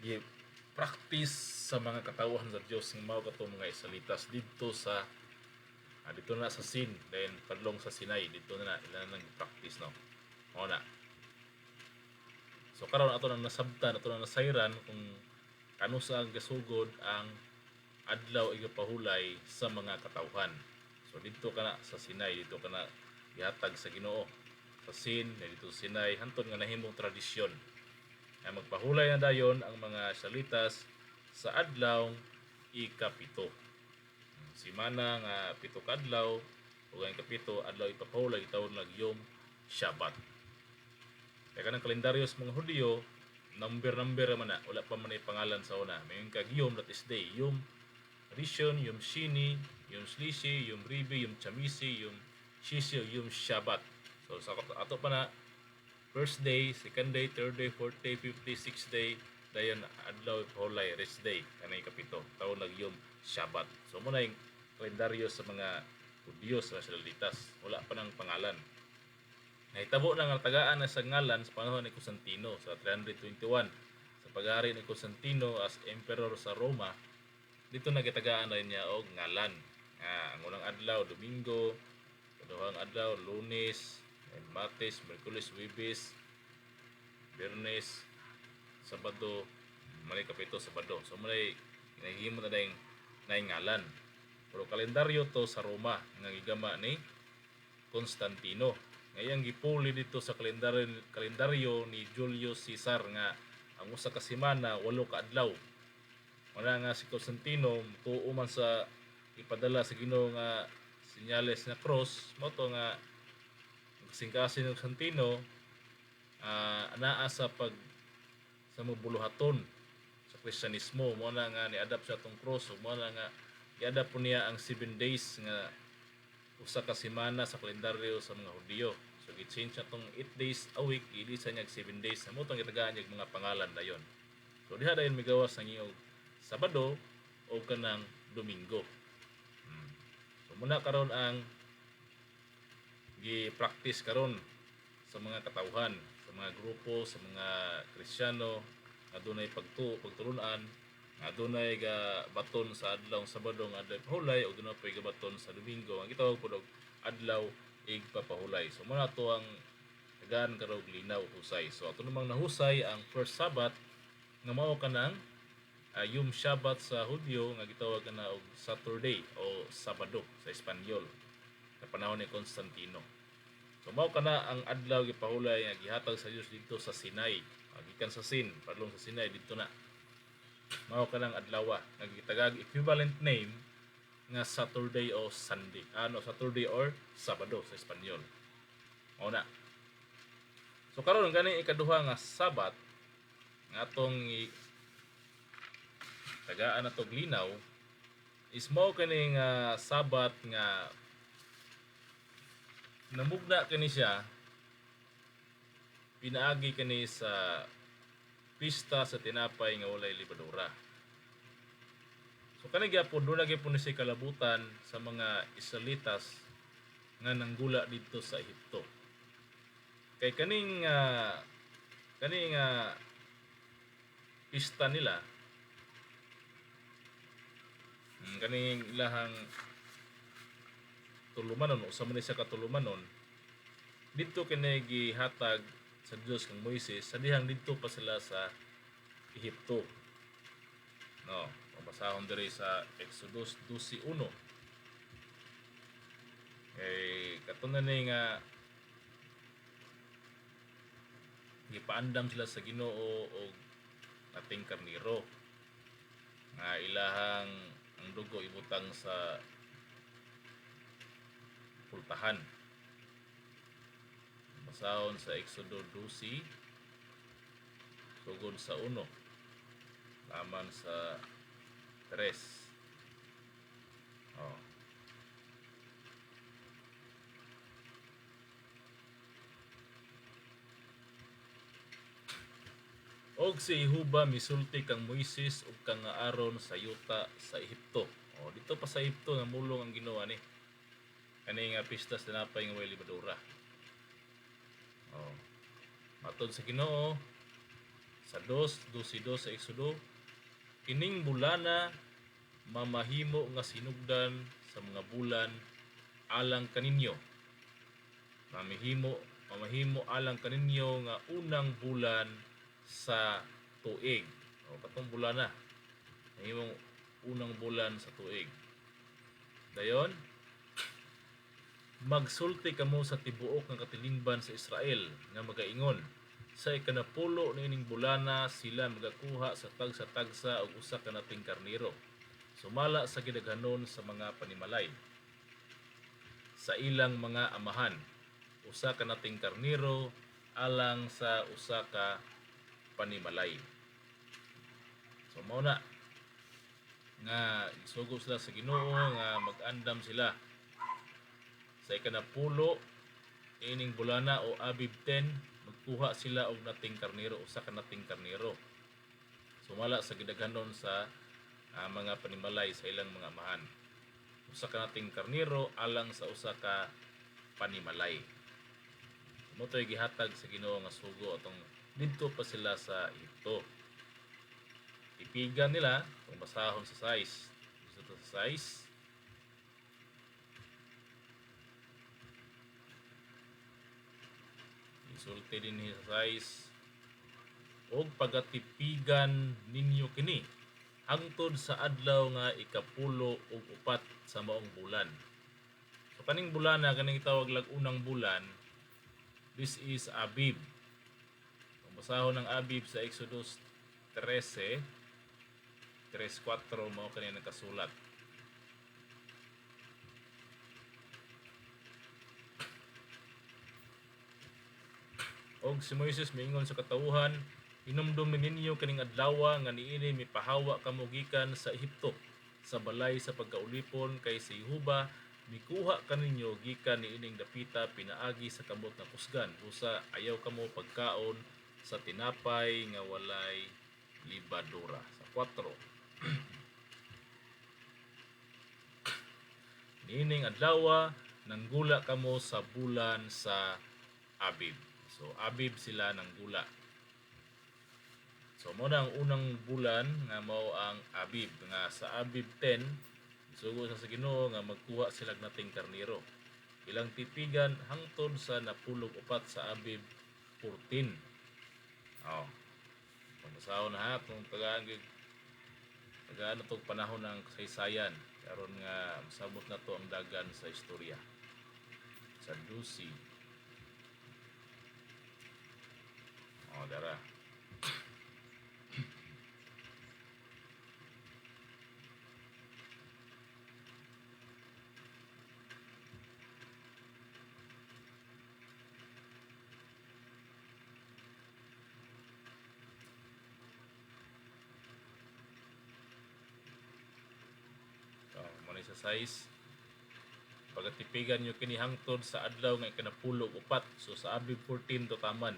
gi-practice sa mga katawhan sa Dios nga mao kato mga Israelitas dito sa dito na sa Sin then padlong sa Sinai dito na ila nang practice no. Mao na. So karon ato nang nasabtan ato nang nasayran kung ano sa ang gasugod ang adlaw igapahulay sa mga katawhan. So dito kana sa Sinai dito kana gihatag sa Ginoo sa Sin dito sa Sinai hantod nga nahimong tradisyon ay magpahulay na dayon ang mga Israelitas sa adlaw ikapito. Simana nga pito ka adlaw ug ang ikapito adlaw ipapahulay gitawag lag Yom Shabbat. Kaya kanang kalendaryo sa mga Hudyo number man na wala pa man ay pangalan sa una. Mayon kag Yom that is day, Yom Rishon, Yom Shini, Yom Shlishi, Yom Ribi, Yom Chamisi, Yom Shishi, Yom Shabbat. So sa ato pa na first day, second day, third day, fourth day, fifth day, sixth day, dayon adlaw ipahulay rest day kanay kapito. Tawag lag Yom Shabbat. So mo na yung kalendaryo sa mga Hudyo sa Israelitas. Wala pa nang pangalan. Nahitabo na nga tagaan na sa ngalan sa panahon ni Constantino sa 321 sa paghari ni Constantino as emperor sa Roma. Dito nagitagaan na niya og ngalan. Ang unang adlaw Domingo, kaduhang adlaw Lunes, Martes, Miyerkules, Huwebes, Biyernes, Sabado, mali kapito Sabado. So mali nahihimo na dayong ngalan. Pero kalendaryo to sa Roma nga gigama ni Constantino. Ngayang gipuli dito sa kalendaryo ni Julius Caesar nga ang usa ka semana 8 ka adlaw. Wala nga si Constantino tuo man sa ipadala sa Ginoo nga senyales nga cross mo to nga singkasin ng Constantino anaa sa pag sa mabuluhaton sa Kristyanismo mo na nga ni-adapt sa atong cross mo na nga i-adapt po niya ang 7 days nga usa ka semana sa kalendaryo sa mga Hudyo. So gi-change na tong 8 days a week ilisa niya 7 days na mo tong gitagaan niya mga pangalan dayon. So diha dayon migawas ang iyong Sabado o kanang Domingo. So muna karon ang gi-practice karon sa mga katawhan, sa mga grupo, sa mga Kristiyano adunay pagtulunan, adunay ga baton sa adlaw Sabado nga adlaw pahulay o adunay pa ga baton sa Domingo ang gitawag pod og adlaw igpapahulay. So muna to ang tagaan karog linaw husay. So ato namang nahusay ang first Sabbath nga mao kanang Yom Shabbat sa Hudyo nga gitawag na og Saturday o Sabado sa Espanyol sa panahon ni Constantino. So mao kana ang adlaw gipahulay nga gihatag sa Dios dito sa Sinai. Gikan sa Sin, padlong sa Sinai dito na. Mao kanang adlaw nga gitagag equivalent name nga Saturday o Sunday. Saturday or Sabado sa Espanyol. Mao na. So karon gani ikaduha nga Sabat nga atong tagaan na tog linaw is mao kining Sabat nga namugna kini siya pinaagi kini sa pista sa tinapay nga walay libadura. So kani gyapon do na gyapon ni siya kalabutan sa mga Israelitas nga nanggula dito sa Ehipto. Kay kaning pista nila kaning ilahang tulumanon o sa man siya katulumanon dito kini gihatag sa Dios kang Moises sa dihang dito pa sila sa Ehipto. No, mabasahon diri sa Exodus 12:1. Katunan ni nga gipaandam sila sa Ginoo og nating karniro nga ilahang ang dugo ibutang sa pultahan. Basahon sa Exodo 12 sugod sa 1 laman sa 3. Oh. Og si Jehovah misulti kang Moises ug kang Aaron sa yuta sa Ehipto. Oh, dito pa sa Ehipto namulong ang ginawa ni. Kani nga pista sa tinapay nga walay libadura. Oh. Matod sa Ginoo sa 2:22 sa Exodo, kining bulana mamahimo nga sinugdan sa mga bulan alang kaninyo. Mamahimo alang kaninyo nga unang bulan sa tuig. O katong bulan na. Mahimong unang bulan sa tuig. Dayon, magsulti kamo sa tibuok nga katilingban sa Israel nga magaingon sa ikanapulo niining bulana sila magakuha sa tagsa-tagsa og usa ka nating karniro sumala sa gidaghanon sa mga panimalay sa ilang mga amahan usa ka nating karniro alang sa usa ka panimalay. So mao na nga isugo sila sa Ginoo nga mag-andam sila sa ikanapulo ining bulana o Abib 10 magkuha sila og nating karniro usa ka nating karniro sumala sa gidaghanon sa mga panimalay sa ilang mga amahan usa ka nating karniro alang sa usa ka panimalay. Mo to'y gihatag sa Ginoo nga sugo atong dito pa sila sa Ehipto. Ipigan nila kung basahon sa size. Gusto sa size. Isulti din sa size. Og pagatipigan ninyo kini hangtod sa adlaw nga ikapulo ug upat sa maong bulan. So kaning bulan na kaning tawag lag unang bulan, this is Abib. Basahon ng Abib sa Exodus 13, 3:4 mao kani nakasulat. Og si Moises miingon sa katawuhan, hinumdum ninyo kaning adlaw nga niini mipahawa kamo gikan sa Ehipto sa balay sa pagkaulipon kay si Jehovah mikuha kaninyo gikan niining dapita pinaagi sa kamot nga kusgan usa ayaw kamo pagkaon sa tinapay nga walay libadura. Sa 4. Niining adlaw nanggula kamo sa bulan sa Abib. So Abib sila nanggula. So mao na ang unang bulan nga mao ang Abib nga sa Abib 10 sugo sa Ginoo nga magkuha sila nating karniro. Ilang tipigan hangtod sa napulog upat sa Abib 14. Oh. Pagbasaon na ha kung tagaan tog panahon ng kasaysayan karon nga masabot na to ang dagan sa istorya. Sa Dusi. Oh, dara. exercise. Pagatipigan nyo kini hangtod sa adlaw nga ikanapulo upat. So sa Abib 14 to taman.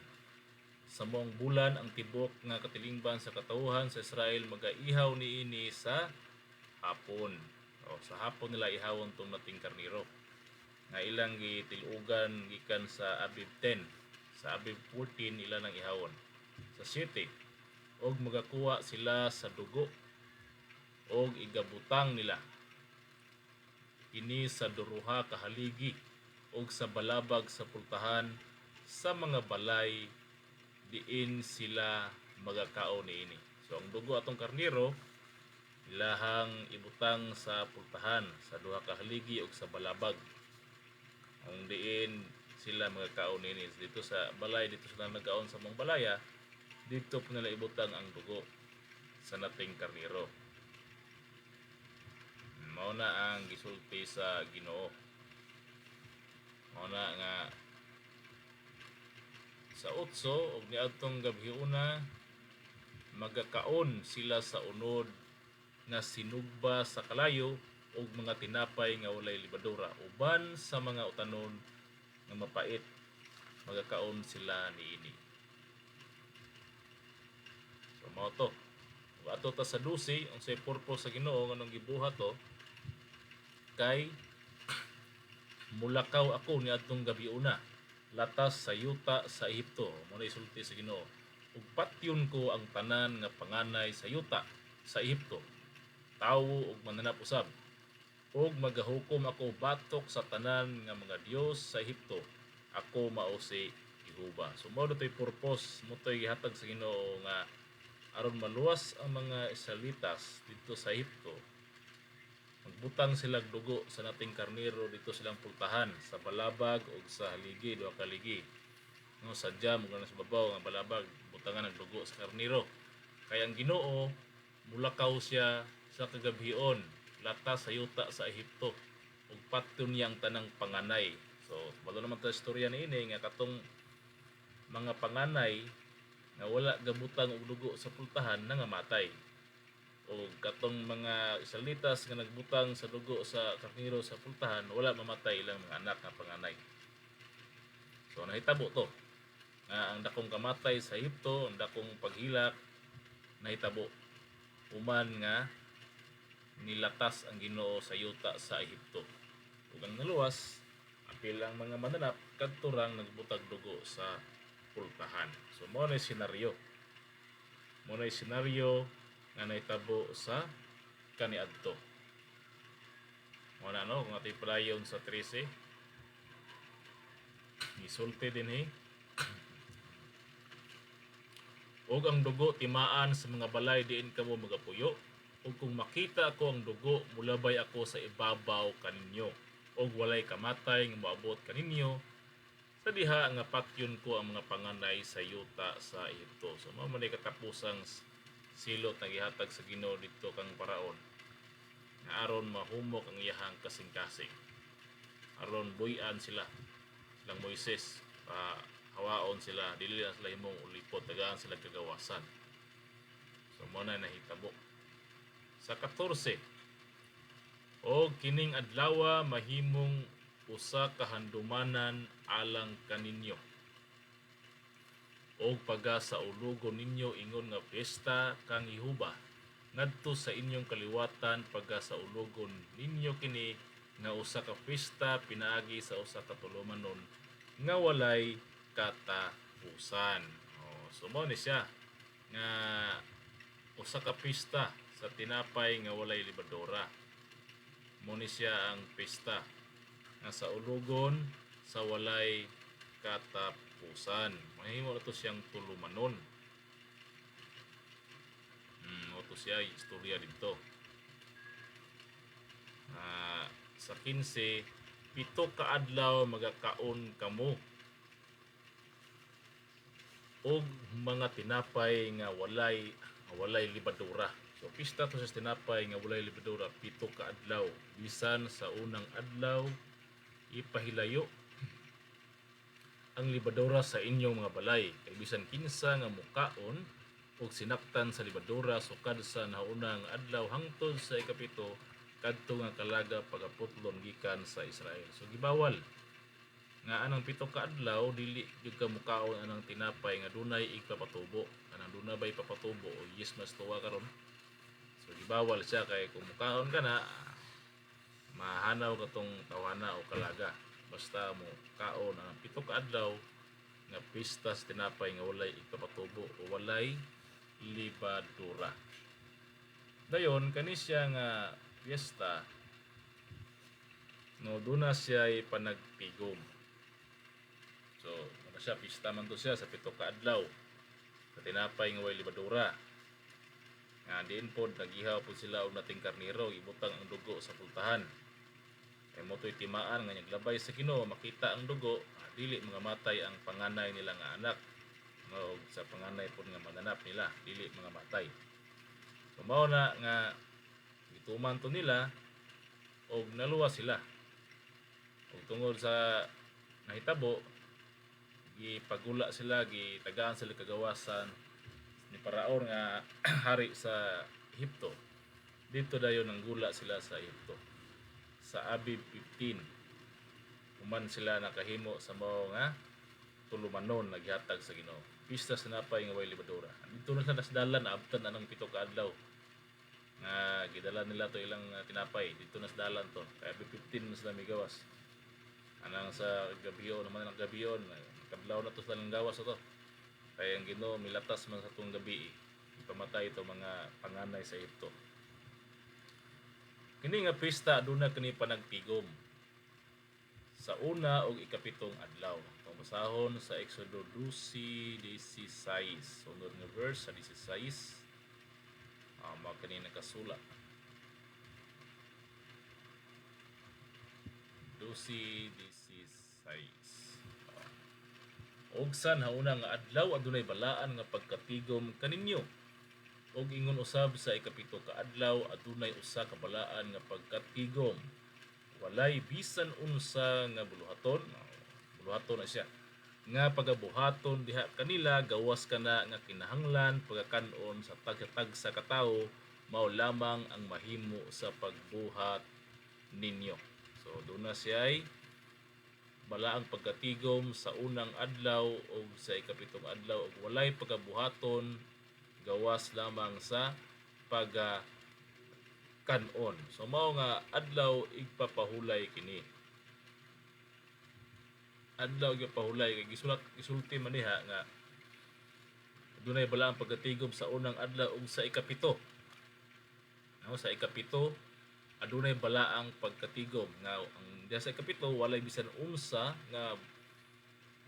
Sa moong bulan ang tibok nga katilingban sa katawuhan sa Israel magaihaw niini sa hapon. O sa hapon nila ihawon tong nating karniro. Nga ilang gitilugan gikan sa Abib 10. Sa Abib 14 ilang ang ihawon. Sa 7 og magakuha sila sa dugo og igabutang nila ini sa duruha ka haligi og sa balabag sa pultahan sa mga balay diin sila magakaon niini. So ang dugo atong karniro ilahang ibutang sa pultahan sa duha ka haligi og sa balabag. Ang diin sila magakaon niini dito sa balay, dito sila nagkaon sa mga balaya, dito po nila ibutang ang dugo sa nating karniro. Mao na ang gisulti sa Ginoo. Mao na nga sa utso og niadtong gabhiuna magakaon sila sa unod nga sinugba sa kalayo og mga tinapay nga walay libadura uban sa mga utanon nga mapait magakaon sila niini. So mao to. Ug ato ta sa 12 unsay purpose sa Ginoo nganong gibuhat to kay mulakaw ako niadtong gabiuna latas sa yuta sa Ehipto. Mao na isulti sa Ginoo. Ug patyon ko ang tanan nga panganay sa yuta sa Ehipto, tawo ug mananap usab. Ug magahukom ako batok sa tanan nga mga Dios sa Ehipto. Ako mao si Jehova. So mao to'y purpose, mo to'y gihatag sa Ginoo nga aron maluwas ang mga Israelitas dito sa Ehipto. Magbutang sila dugo sa nating karniro dito silang pultahan sa balabag o sa haligi, duha ka haligi. No, sadya mo sa babaw nga balabag, butangan ng dugo sa karniro. Kaya ang Ginoo mulakaw siya sa kagabhion, latas sa yuta sa Ehipto ug patyon niya ang tanang panganay. So, balo naman ta istorya niini nga katong mga panganay nga wala gabutang og dugo sa pultahan nangamatay. O katong mga Israelitas nga nagbutang sa dugo sa karniro sa pultahan wala mamatay ilang mga anak nga panganay. So nahitabo to nga ang dakong kamatay sa Ehipto, ang dakong paghilak nahitabo human nga nilatas ang Ginoo sa yuta sa Ehipto. Ug ang naluwas apil ang mga mananap kadto rang nagbutag dugo sa pultahan. So mo na senaryo. Mo na senaryo nga nahitabo sa kaniadto. Wala no, kung ating palayon sa 13. Gisulti din og ang dugo timaan sa mga balay diin kamo magapuyo. Ug kung makita ko ang dugo, mulabay ako sa ibabaw kaninyo. Og walay kamatay nga moabot kaninyo sa diha nga patyon ko ang mga panganay sa yuta sa Ehipto. So mao man katapusang silot na gihatag sa Ginoo dito kang paraon nga aron mahumok ang iyahang kasing-kasing, aron buy-an silang Moises, hawaon sila, dili na sila himong ulipot, tagaan sila kagawasan. So mo na nahitabo sa 14. O kining adlawa mahimong usa ka handumanan alang kaninyo. O paga sa ulugon ninyo ingon nga piyesta kang Jehova ngadto sa inyong kaliwatan paga sa ulugon ninyo kini nga usa ka piyesta pinaagi sa usa ka tulumanon nga walay katapusan. So mao ni siya nga usa ka piyesta sa tinapay nga walay libadora. Mao ni siya ang piyesta nga sa ulugon sa walay katapusan. Mahimo na to siyang tulumanon. Ito siya istorya dito. Sa 15, 7 ka adlaw magakaon kamo og mga tinapay nga walay libadura. So pista to sa tinapay nga walay libadura 7 ka adlaw. Bisan sa unang adlaw ipahilayo ang libadura sa inyong mga balay. Kay bisan kinsa nga mukaon og sinaktan sa libadura sukad sa naunang adlaw hangtod sa ikapito kadto nga kalaga pagaputlon gikan sa Israel. So gibawal nga anang pito ka adlaw dili gyud ka mukaon anang tinapay nga dunay igpapatubo. Kanang dunay bay papatubo o yes mas tuwa karon. So gibawal siya kay kung mukaon ka na mahanaw ka tong tawana o kalaga. Basta mo kaon ang pito ka adlaw nga pista sa tinapay nga walay igpapatubo o walay libadura. Dayon kani siya nga piyesta no duna siya panagtigom. So, ano siya, pista man to siya sa pito ka adlaw. Sa tinapay nga way libadura. Nga diin po, nagihaw po sila og nating karniro, ibutang ang dugo sa pultahan. Kay mo to'y timaan nga naglabay sa Ginoo, makita ang dugo, dili mga matay ang panganay nila nga anak. O sa panganay po nga mananap nila, dili mga matay. So, mao na nga ituman to nila, og naluwa sila. Og tungod sa nahitabo, gipagula sila, gitagaan sila kagawasan ni Paraon nga hari sa Ehipto. Dito dayon ang gula sila sa Ehipto. Sa Abib 15, human sila nakahimo sa mao nga tulumanon naghatag sa Ginoo. Pista sa napay nga way libadura. Dito na sila nasdalan abtan anang pito ka adlaw. Nga gidala nila to ilang tinapay. Dito nasdalan to. Kaya Abib 15 na sila migawas. Anang sa gabiyon naman ang gabiyon kadlaw na to sa gawas to. Kaya ang Ginoo milatas man sa tong gabi. Ipamatay ito mga panganay sa ito. Kini nga pista aduna kini panagtigom. Sa una og ikapitong adlaw. Itong basahon sa Exodo 12:16. Sunod nga verse sa 16. Mao kini nakasulat. 12:16. Og san hauna nga adlaw adunay balaan nga pagkatigom kaninyo. Og ingon usab sa ikapito ka adlaw adunay usa ka balaan nga pagkatigom. Walay bisan unsa nga buluhaton na siya. Nga pagabuhaton diha kanila gawas kana nga kinahanglan pagakanon sa tagtag sa katawo mao lamang ang mahimo sa pagbuhat ninyo. So doon na siya ay balaang pagkatigom sa unang adlaw o sa ikapitong adlaw o walay pagabuhaton gawas lamang sa pagkanon. So mao nga adlaw igpapahulay kini. Adlaw igpapahulay kay gisulti man diha nga dunay balaang pagkatigom sa unang adlaw ug sa ikapito. No, sa ikapito adunay balaang pagkatigom nga ang diha sa ikapito walay bisan unsa nga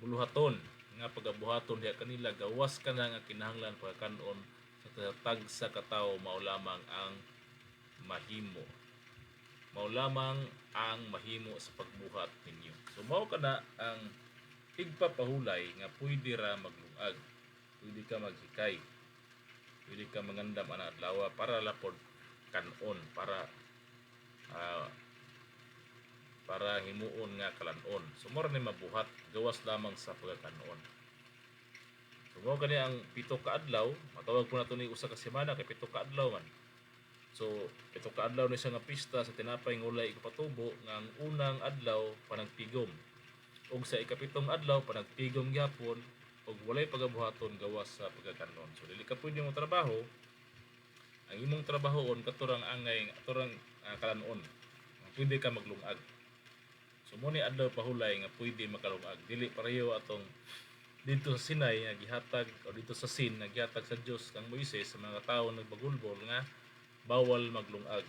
buluhaton nga pagabuhaton diha kanila gawas kana nga kinahanglan pagkanon sa tag sa katawo mao lamang ang mahimo. Mao lamang ang mahimo sa pagbuhat ninyo. So mao kana ang igpapahulay nga pwede ra maglungag. Pwede ka maghikay. Pwede ka mangandam ana adlaw para lapod kanon para himuon nga kalanon. So mao ni mabuhat gawas lamang sa pagkanon. So mao kani ang pito ka adlaw, matawag po nato ni usa ka semana kay pito ka adlaw man. So pito ka adlaw ni siya nga pista sa tinapay nga walay ikapatubo nga ang unang adlaw panagtigom. Ug sa ikapitong adlaw panagtigom gyapon ug walay pagabuhaton gawas sa pagkanon. So dili ka pwede mo trabaho. Ang imong trabahoon katurang angay katurang kalanon. Pwede ka maglungag. So mo ni adlaw pahulay nga pwede makalungag. Dili pareho atong dito sa Sinai nga gihatag o dito sa Sin nga gihatag sa Dios kang Moises sa mga tawo nagbagulbol nga bawal maglungag.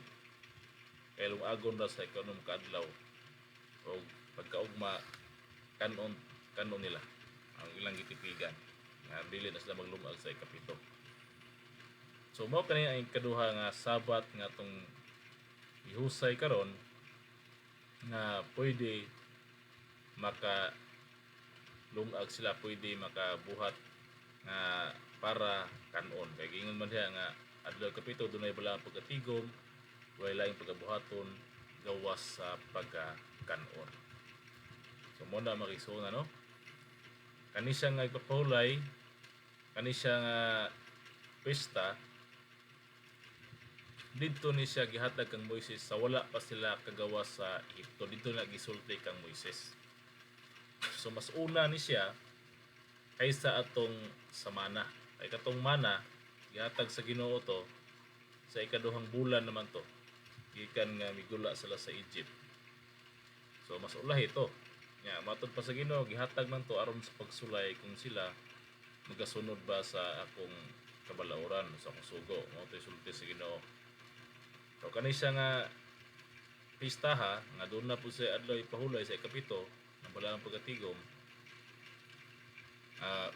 Kay lungagon ra sa ikanom ka adlaw. O pagkaugma kanon nila ang ilang gitipigan. Nga dili na sila maglungag sa ikapito. So mao kani ang ikaduha nga sabat nga tong ihusay karon nga pwede maka lungag sila, pwede makabuhat nga para kanon. Kay ingon man diha nga adlaw kapito dunay bala pagkatigom, way laing pagabuhaton gawas sa pagkanon. So mo na makisuna no. Kani siya nga ipapahulay, kani siya nga pesta dito ni siya gihatag kang Moises sa wala pa sila kagawa sa Egypto. Dito na gisulti kang Moises. So mas una ni siya kaysa atong sa mana. Ay katong mana gihatag sa Ginoo to sa ikaduhang bulan naman to. Gikan nga migula sila sa Egypt. So mas ulahi to. Nya matod pa sa Ginoo gihatag man to aron sa pagsulay kung sila magasunod ba sa akong kabalauran sa akong sugo. Mao to sulti sa Ginoo. So kani siya nga pistaha nga doon na po sa adlaw ipahulay sa ikapito ng balaang pagatigom.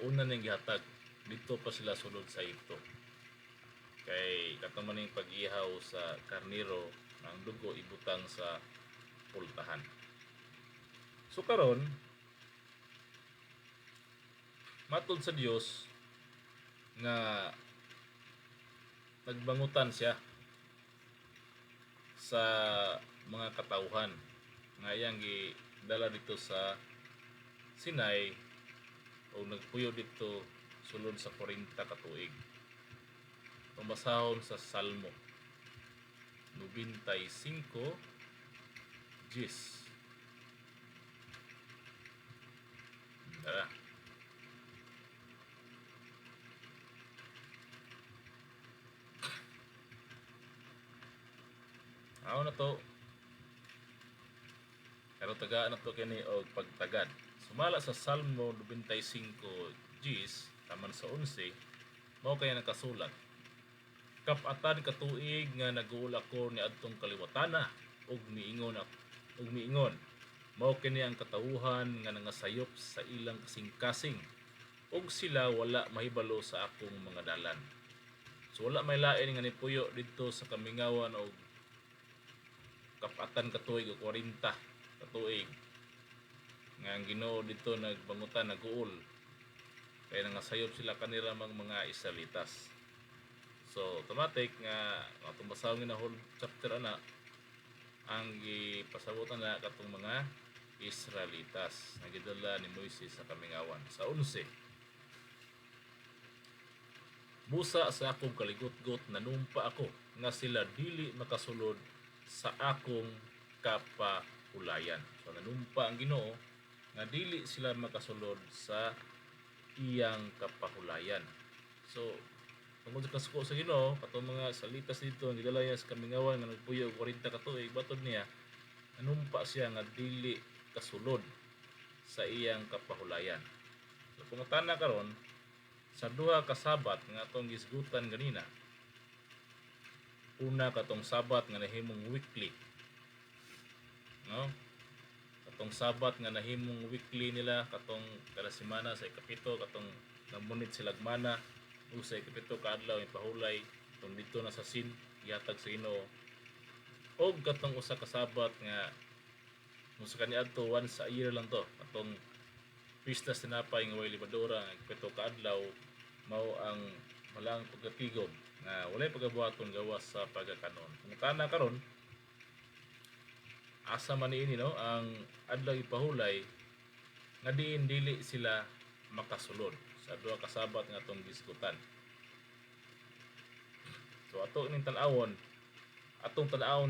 Una ning gihatag dito pa sila sulod sa Egypto. Kay katong maning pag-ihaw sa karniro ang dugo ibutang sa pultahan. So karon matod sa Dios nga nagbangutan siya sa mga katawhan nga iyang gidala dito sa Sinai o nagpuyo dito sulod sa 40 ka tuig. Pambasahon sa Salmo 95 Gis. Tara. Ako na to. Pero tagaan na to kini og pagtagad. Sumala sa Salmo 95 Gis, taman sa 11, mao kaya nakasulat. Kapatan katuig nga naguul ako ni adtong kaliwatana ug miingon mao kini ang katawuhan nga nangasayop sa ilang kasing-kasing ug sila wala mahibalo sa akong mga dalan. So wala may lain nga nipuyo dito sa kamingawan og kapatan katuig o 40 katuig nga ang Ginoo dito nagbangutan naguol kaya nangasayop sila kanira mga Israelitas. So automatic nga atong basahon nga whole chapter ana ang gipasabutan na katong mga Israelitas nga gidala ni Moises sa kamingawan sa 11. Busa sa akong kaligot-got nanumpa ako nga sila dili makasulod sa akong kapahulayan. So nanumpa ang Ginoo nga dili sila makasulod sa iyang kapahulayan. So tungod sa kasuko sa Ginoo, katong mga salitas dito ang gidala niya sa kamingawan nga nagpuyo og 40 ka tuig, batod niya nanumpa siya nga dili kasulod sa iyang kapahulayan. So kung tana karon sa duha ka Sabat nga atong gisgutan ganina, una katong Sabat nga nahimong weekly, no? Katong Sabat nga nahimong weekly nila katong kada semana sa ikapito katong namunit sila mana ug sa ikapito ka adlaw ipahulay katong dito na sa sin gihatag sa Ginoo. Og katong usa ka Sabat nga musa kaniadto once a year lang to katong Pista Tinapay nga way Libadora nga ikapito ka adlaw mao ang malang pagkatigom nga walay pagabuhaton gawas sa pagkakanon. Kung kana karon asa man niini no ang adlaw ipahulay nga diin dili sila makasulod sa duha ka Sabat nga atong diskutan. So atong tan-awon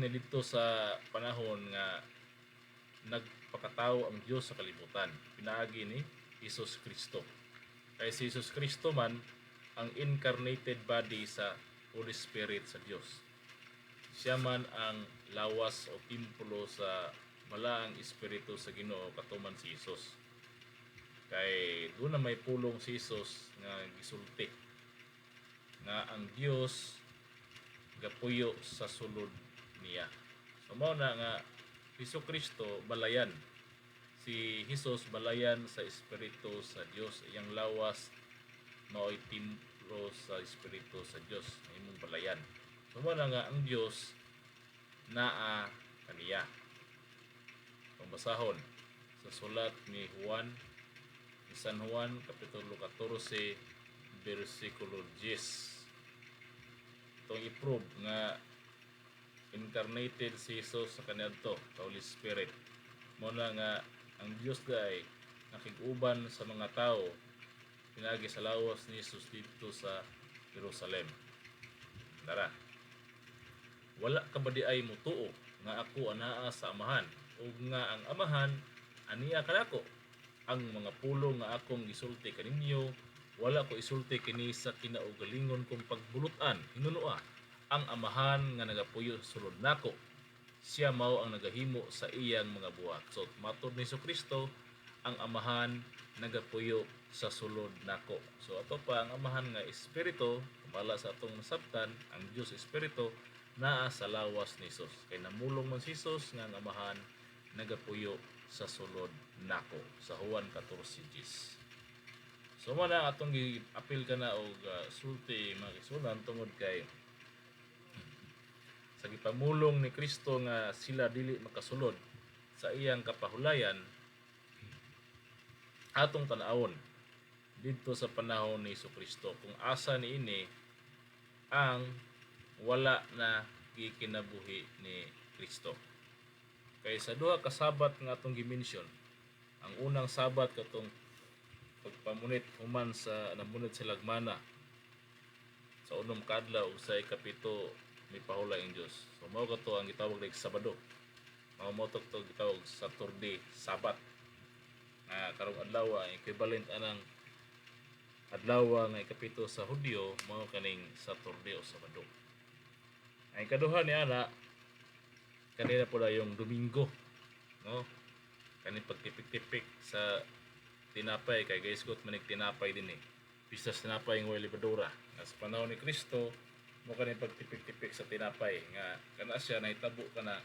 ni dito sa panahon nga nagpakatao ang Dios sa kalibutan pinaagi ni Hesus Kristo. Kay si Hesus Kristo man ang incarnated body sa Holy Spirit sa Dios. Siya man ang lawas o templo sa malaang espiritu sa Ginoo katuman si Hesus. Kay doon na may pulong si Hesus nga gisulti nga ang Dios gapuyo sa sulod niya. So mao na nga Hesus Kristo balayan. Si Hesus balayan sa espiritu sa Dios, iyang lawas mao'y templo sa espiritu sa Dios, imong balayan. So mao na nga ang Dios naa kaniya. Pambasahon sa sulat ni San Juan kapitulo 14 bersikulo 10. Itong i-prove nga incarnated si Jesus sa kaniadto sa Holy Spirit. Mao na nga ang Dios day nakig-uban sa mga tao pinagi sa lawas ni Jesus dito sa Jerusalem. Tara. wala ka ba di ay mutuo nga ako anaa sa amahan ug nga ang amahan aniya kanako? Ang mga pulong nga akong gisulti kaninyo wala ko isulti kini sa kinaugalingon kong pagbulutan, hinunoa. Ang amahan nga nagapuyo sa sulod nako, siya mao ang nagahimo sa iyang mga buhat. So matod ni Kristo, ang amahan nagapuyo sa sulod nako. So ato pa ang amahan nga espiritu, kumala sa atong nasabtan, ang Dios espiritu naa sa lawas ni Jesus. Kay namulong man si Jesus nga ang amahan nagapuyo sa sulod nako sa Juan 14:10. So man ang atong gi-apil kana og sulti mga kisunan tungod kay sa gipamulong ni Kristo nga sila dili makasulod sa iyang kapahulayan, atong tan-awon didto sa panahon ni Kristo kung asa niini ang wala na gikinabuhi ni Kristo. Kay sa duha ka sabat nga atong gimension, ang unang sabat katong pagpamunit human sa namunit sa lagmana sa unom ka adlaw sa ikapito may pahulay ang Dios. So mao kato ang gitawag og Sabado. Mao to gitawag Saturday, Sabat. Karong adlaw ang equivalent anang adlaw nga ikapito sa Hudyo mao kaning Saturday o Sabado. Ang ikaduha ni ana kanina po yung Domingo, no? Kaning pagtipik-tipik sa tinapay kay guys got manig tinapay din pista sa tinapay ng libadura nga sa panahon ni Kristo mo kaning pagtipik-tipik sa tinapay nga kana siya nahitabo kana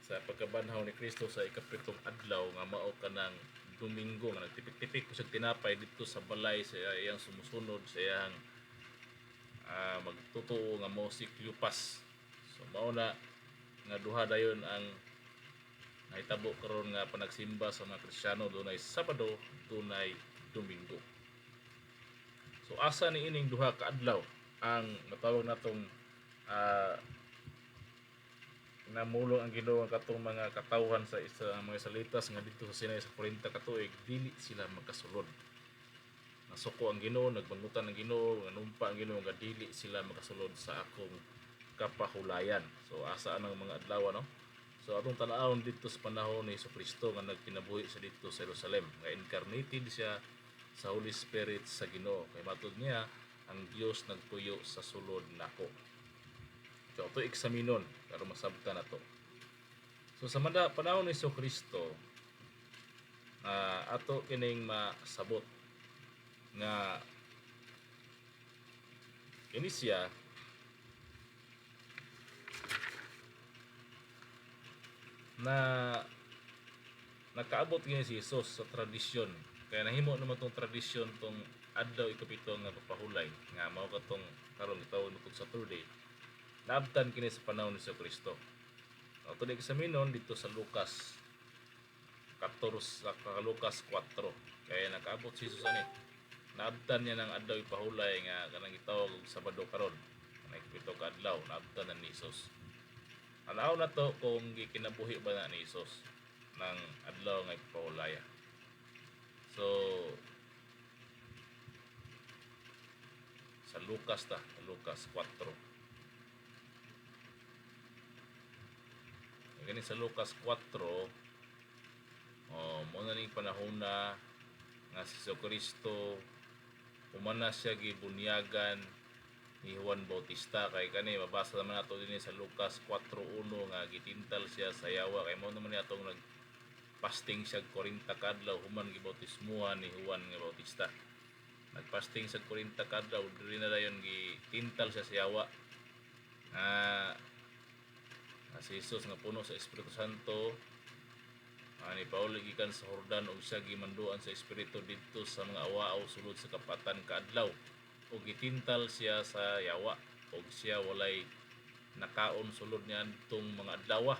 sa pagkabanhaw ni Kristo sa ikapitong adlaw nga mao kanang Domingo nga nagtipik-tipik sa tinapay dito sa balay sa iyang sumusunod sa iyang magtutuo nga mao si Cleopas. So mao na nga duha dayon ang nahitabo karon nga panagsimba sa mga Kristiyano, dunay Sabado, dunay Domingo. So asa ni ining duha ka adlaw ang matawag natong namulong ang Ginoo katong mga katawhan sa isa mga salitas nga dito sa Sinai sa 40 ka tuig dili sila magkasulod. Nasuko ang Ginoo, nagbangutan ang Ginoo, nanumpa ang Ginoo nga dili sila makasulod sa akong kapahulayan. So asa ang mga adlaw no? So atong tan-awon dito sa panahon ni Kristo nga nagkinabuhi sa dito sa Jerusalem, nga incarnated siya sa Holy Spirit sa Ginoo. Kay matud niya ang Dios nagpuyo sa sulod nako. So ito eksaminon para masabtan nato. So sa panahon ni Kristo ato kining masabot nga kini siya na nakaabot gini si Jesus sa tradisyon. Kaya nahimo naman tong tradisyon tong adlaw ikapito nga papahulay nga mao katong karon gitawag nitong Saturday. Naabtan kini sa panahon ni Kristo. Ato di eksaminon dito sa Lucas 14 sa Lucas 4. Kaya nakaabot si Jesus ani. Naabtan niya ng adlaw ipahulay nga kanang gitawag og Sabado karon. Kanang ikapito ka adlaw naabtan na ni Jesus. Anaw na to kung gikinabuhi ba na ni Jesus ng adlaw nga ipahulaya. So sa Lucas Lucas 4. Gani sa Lucas 4, mo na ning panahon na nga si Kristo humana siya gibunyagan ni Juan Bautista. Kay kani mabasa naman nato dinhi sa Lucas 4:1 nga gitintal siya sa yawa kay mao naman ni atong nagpasting siya 40 kadlaw human gibautismuhan ni Juan nga Bautista. Nagpasting sa 40 kadlaw diri na dayon gitintal siya sa yawa si Jesus nga puno sa Espiritu Santo ni Paulo gikan sa Jordan ug siya gimanduan sa Espiritu didto sa mga awaaw sulod sa kapatan kaadlaw ug gitintal siya sa yawa ug siya walay nakaon sulod niya tong mga adlaw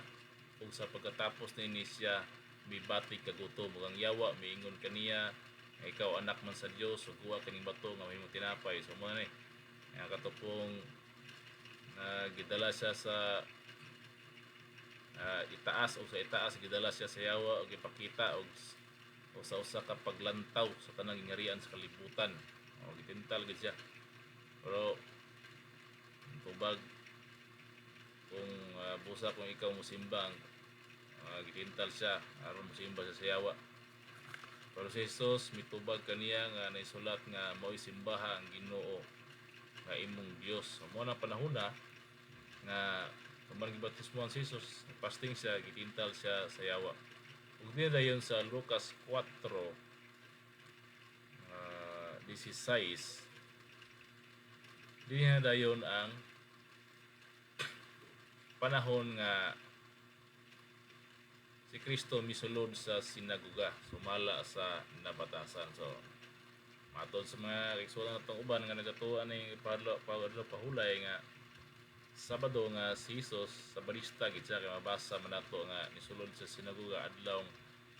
ug sa pagkatapos ni siya mibati kagutom ug ang yawa miingon kaniya ikaw anak man sa Dios ug huwa kaning bato nga mahimong tinapay. So mo ni nga katupong gidala siya sa itaas o sa itaas gidala siya sa yawa og ipakita og sa usa ka paglantaw sa tanang gingharian sa kalibutan o gitintal gid siya pero tubag kung busa kung ikaw musimba gitintal siya aron musimba sa sayawa. Pero si Jesus mitubag kaniya nga naisulat nga mao'y simbaha ang Ginoo nga imong Dios. So mo na panahona nga human gibaptismo si Jesus, fasting siya, gitintal siya sa yawa. Ug din dayon sa Lucas 4 16 diha dayon ang panahon nga si Kristo misulod sa sinagoga, sumala sa nabatasan. So matod sa mga igsoon natong uban nga nagatuan ni pahulay nga Sabado nga si Jesus sa balista gid siya kay mabasa man nato nga nisulod sa sinagoga adlawng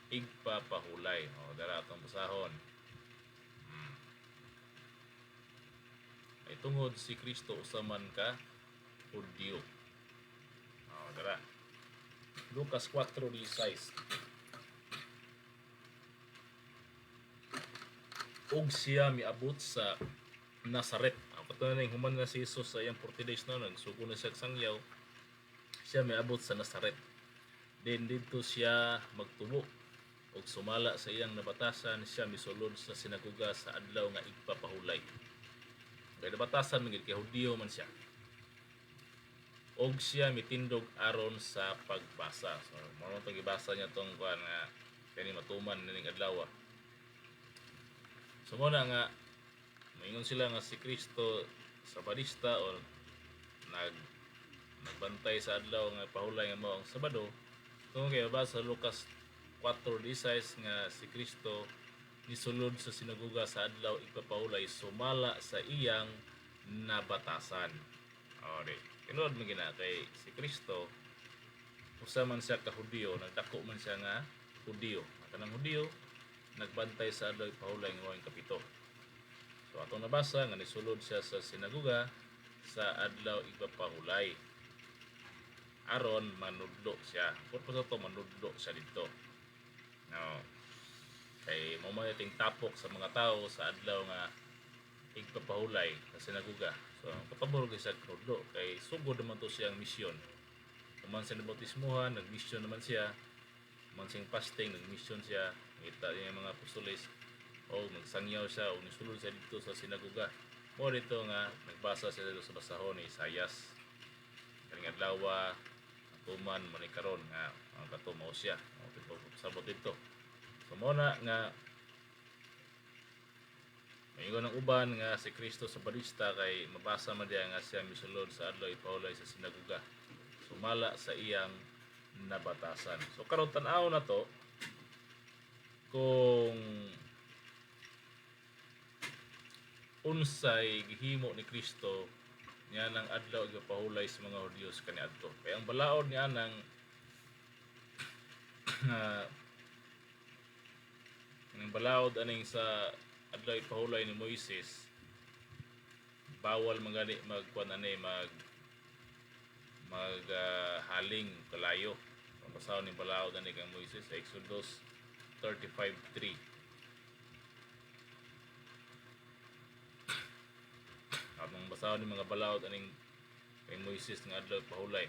igpapahulay. O dara atong basahon. Ay tungod si Kristo usaman ka Hudyo. O dara. Lucas 4:16. Og siya miabot sa Nazaret. Ang patunayan human nga si Jesus sa iyang 40 days na nagsugo na siya sangyaw. Siya miabot sa Nazaret. Then dito siya magtubo og sumala sa iyang nabatasan. Siya misulod sa sinagoga sa adlaw nga igpapahulay. Kay nabatasan man gid kay Hudyo man siya. Og siya mitindog aron sa pagbasa. So mao tong gibasa niya tong kuan nga kani matuman ning adlaw. So mo na nga maingon sila nga si Kristo sa balista o nagbantay sa adlaw nga pahulay nga mao ang Sabado. Tungod kay basa sa Lucas 4:16 nga si Kristo nisulod sa sinagoga sa adlaw igpapahulay sumala sa iyang nabatasan. Okay. Kinod man gina kay si Kristo usa man siya ka Hudyo, nagdako man siya nga Hudyo. Kanang Hudyo nagbantay sa adlaw igpahulay nga mao ang kapito. So atong nabasa nga nisulod siya sa sinagoga sa adlaw igpapahulay aron manudlo siya. Purpose to manudlo siya dito. No. Kay mo man ting tapok sa mga tao sa adlaw nga igpapahulay sa sinagoga. So kapabor gyud siya nudlo kay sugod naman to siyang misyon. Kuman sa bautismuhan, nagmisyon naman siya. Man sing fasting, nagmisyon siya. Kita niya mga apostoles o nagsangyaw siya o nisulod siya dito sa sinagoga. Mo dito nga nagbasa siya dito sa basahon ni Isaias. Kaning adlaw tuman man ni karon nga ang katumaw siya. O dito sabot dito. So mo na nga mayingon ng uban nga si Kristo sa balista kay mabasa man diya nga siya misulod sa adlaw ipahulay sa sinagoga. Sumala sa iyang nabatasan. So karon tan-aw na to kung unsay gihimo ni Kristo niya nang adlaw igpahulay sa mga Hudyo kaniadto. Kay ang balaod niya nang ang balaod aning sa adlaw ipahulay ni Moises bawal magani magkuan ani haling kalayo. Ang basahon ni balaod ani kang Moises sa Exodus 35:3. Ang basahon ni mga balaod aning kay Moises nga adlaw pahulay.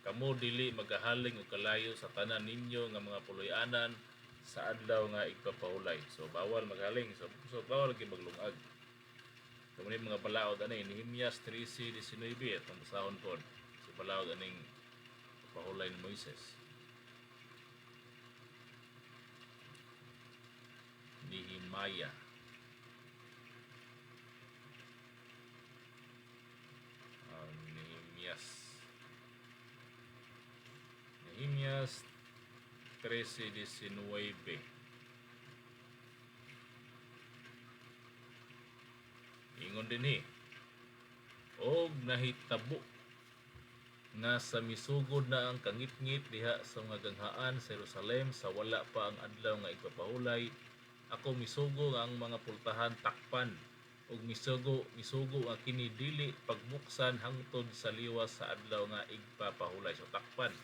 Kamo dili magahaling og kalayo sa tanan ninyo nga mga puloy-anan sa adlaw nga igpapahulay. So bawal maghaling, so bawal gyud maglungag. Kamo ni mga balaod ani Nehemias 13:19 atong basahon pod. Si balaod aning pahulay ni Moises. Nehemiah Nehemias 13:19. Ingon dinhi og nahitabo nga sa misugod na ang kangit-ngit diha sa mga ganghaan sa Jerusalem sa wala pa ang adlaw nga igpapahulay. Ako misugo nga ang mga pultahan takpan ug misugo nga kini dili pagbuksan hangtod sa liwas sa adlaw nga igpapahulay. So takpan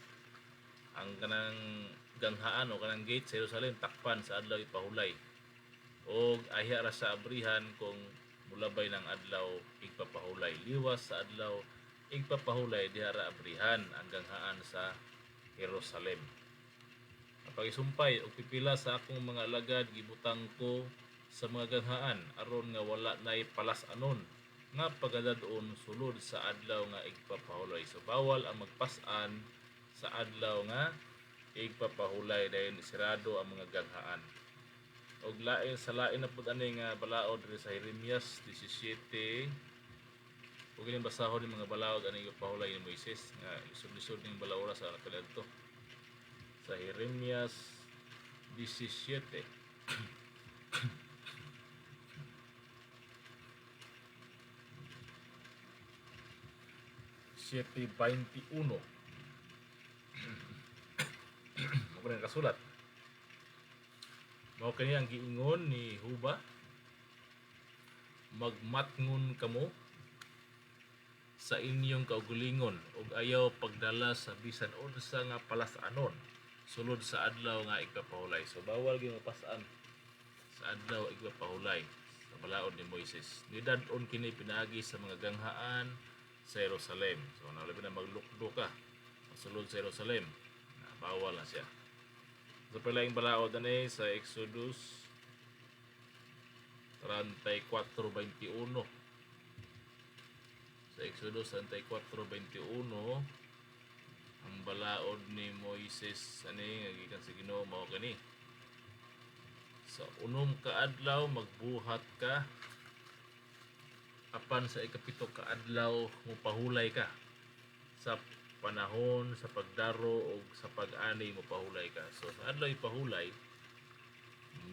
ang kanang ganghaan o kanang gate sa Jerusalem takpan sa adlaw ipahulay. Og ahiya ra sa abrihan kung mulabay ng adlaw igpapahulay, liwas sa adlaw igpapahulay dihara abrihan ang ganghaan sa Jerusalem. Pag-isumpay og pipila sa akong mga alagad gibutang ko sa mga ganghaan aron nga wala nay palas-anon nga pagadadon sulod sa adlaw nga igpapahulay. So bawal ang magpas-an sa adlaw nga igpapahulay dayon sirado ang mga ganghaan. Og lain sa lain na pud ani nga balaod diri sa Jeremias 17. Ug ining basahon ni mga balaod ani igpapahulay ni Moises nga lisod-lisod ning balaura sa kadto sa Jeremias 17. 7:21. Mo na kasulat. Mao kani ang giingon ni Huba, magmatngon kamo sa inyong kaugalingon ug ayaw pagdala sa bisan unsa nga palas-anon sulod sa adlaw nga igpapahulay. So bawal gyud mapas-an sa adlaw igpapahulay sa balaod ni Moises. Nidad-on kini pinaagi sa mga ganghaan sa Jerusalem. So nalabi na maglukdo ka sulod sa Jerusalem. Bawal na siya. Sa palaing balaod ani sa Exodus 34:21. Sa Exodus 34:21 ang balaod ni Moises ani nga gikan sa Ginoo mao kani. Sa unom ka adlaw magbuhat ka, apan sa ikapito ka adlaw mopahulay ka. Sa panahon sa pagdaro o sa pag-ani mopahulay ka. So sa adlaw ipahulay,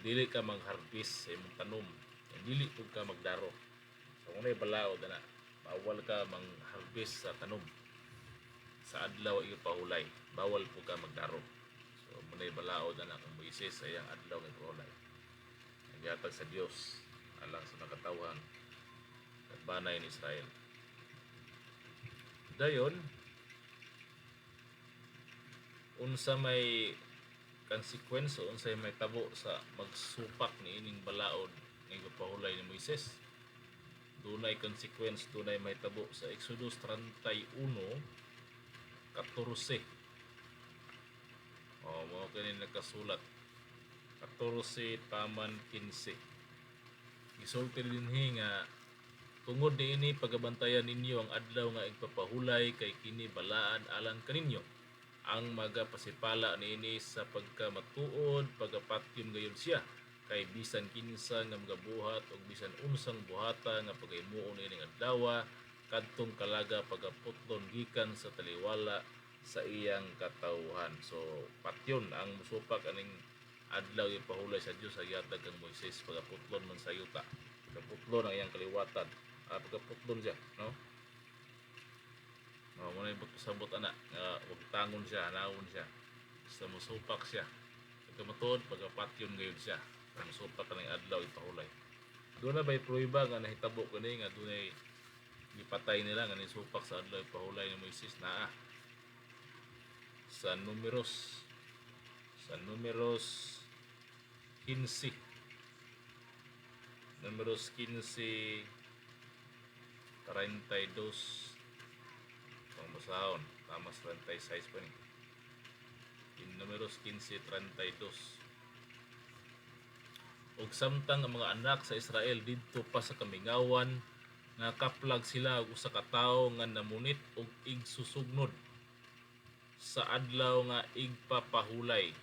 dili ka mag-harvest sa imong tanom, dili pud ka magdaro. So unay balaod ana, bawal ka mang-harvest sa tanom sa adlaw ipahulay, bawal pud ka magdaro. So munay balaod ana kang Moises sa iyang adlaw nga ipahulay. Nagyatag sa Dios alang sa nakatawhan banay ni Israel. Dayon unsa may konsekwensya, unsay may tabo sa magsupak ni ining balaod nga ipahulay ni Moises. Dunay konsekwensya, dunay may tabo sa Exodus 31:14. Mao kani nakasulat 14:15. Gisulti dinhi nga tungod niini pagabantayan ninyo ang adlaw nga igpapahulay kay kini balaan alang kaninyo. Ang magapasipala niini sa pagkamatuod, pagapatyon gayon siya kay bisan kinsa nga magabuhat o bisan unsang buhata nga paghimuon ining adlaw kadtong kalaga pagaputlon gikan sa taliwala sa iyang katawhan. So patyon ang musupak aning adlaw ipahulay sa Dios sa yatag kang Moises pagaputlon man sa yuta. Pagaputlon ang iyang kaliwatan. Pagaputlon siya, no? Muna yung pasabot anak nga huwag tangon siya, hanawon siya sa musupak siya pagkamatuod, pagkapatyon ngayon siya sa musupak ka ng adlaw ipahulay. Doon na ba'y pruiba nga nahitabo ko na nga doon ay ipatay nila nga nisupak sa adlaw ipahulay ni Moises na sa Numeros 15 Numeros 15:32 ang basahon, tama 36 pa ni. In Numeros 15:32. Og samtang ang mga anak sa Israel didto pa sa kamingawan nga kaplag sila og usa ka tawo nga namunit og igsusugnod sa adlaw nga igpapahulay.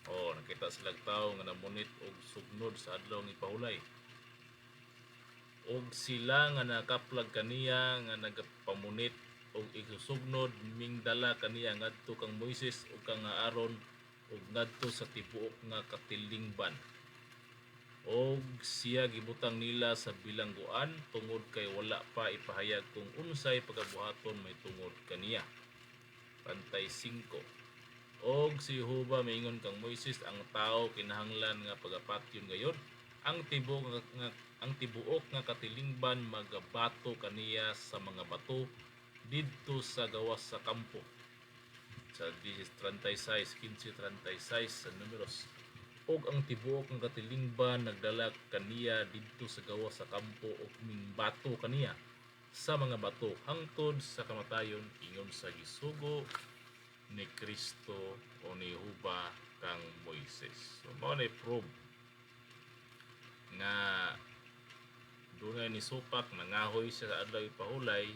Nakita sila tawo nga namunit og sugnod sa adlaw nga ipahulay. Og sila nga nakaplag kaniya nga nagapamunit og isusugnod mingdala kaniya ngadto kang Moises ug kang Aaron ug ngadto sa tibuok nga katilingban. Og siya gibutang nila sa bilangguan tungod kay wala pa ipahayag kung unsay pagabuhaton may tungod kaniya. Pantay 5. Og si Jehovah maingon kang Moises, ang tao kinahanglan nga pagapatyon gayon ang tibuok nga katilingban magabato kaniya sa mga bato didto sa gawas sa kampo. Sa 15:36 sa Numeros. og ang tibuok ng katilingban nagdala kaniya didto sa gawa sa kampo ug mingbato kaniya sa mga bato hangtod sa kamatayon ingon sa gisugo ni Kristo o ni Huba kang Moises. So mao na prove nga dunay ni supak nangahoy siya sa adlaw ipahulay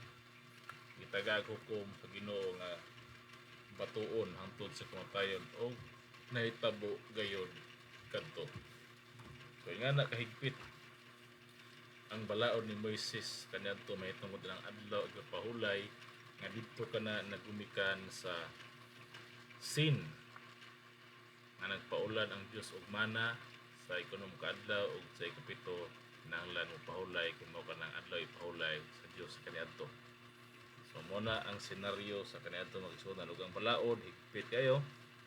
gitagag hukom sa Ginoo nga batuon hangtod sa kamatayon o nahitabo gayon kadto. So nga na kahigpit ang balaod ni Moises kaniadto mahitungod ng adlaw ug pahulay nga didto kana nagumikan sa sin nga nagpaulan ang Dios og mana sa ikanom kaadlaw ug sa ikapito kinahanglan mo pahulay kung mao kanang adlaw ipahulay sa Dios kaniadto. So mo na ang senaryo sa kaniadto magsunan ug ang balaod higpit kayo,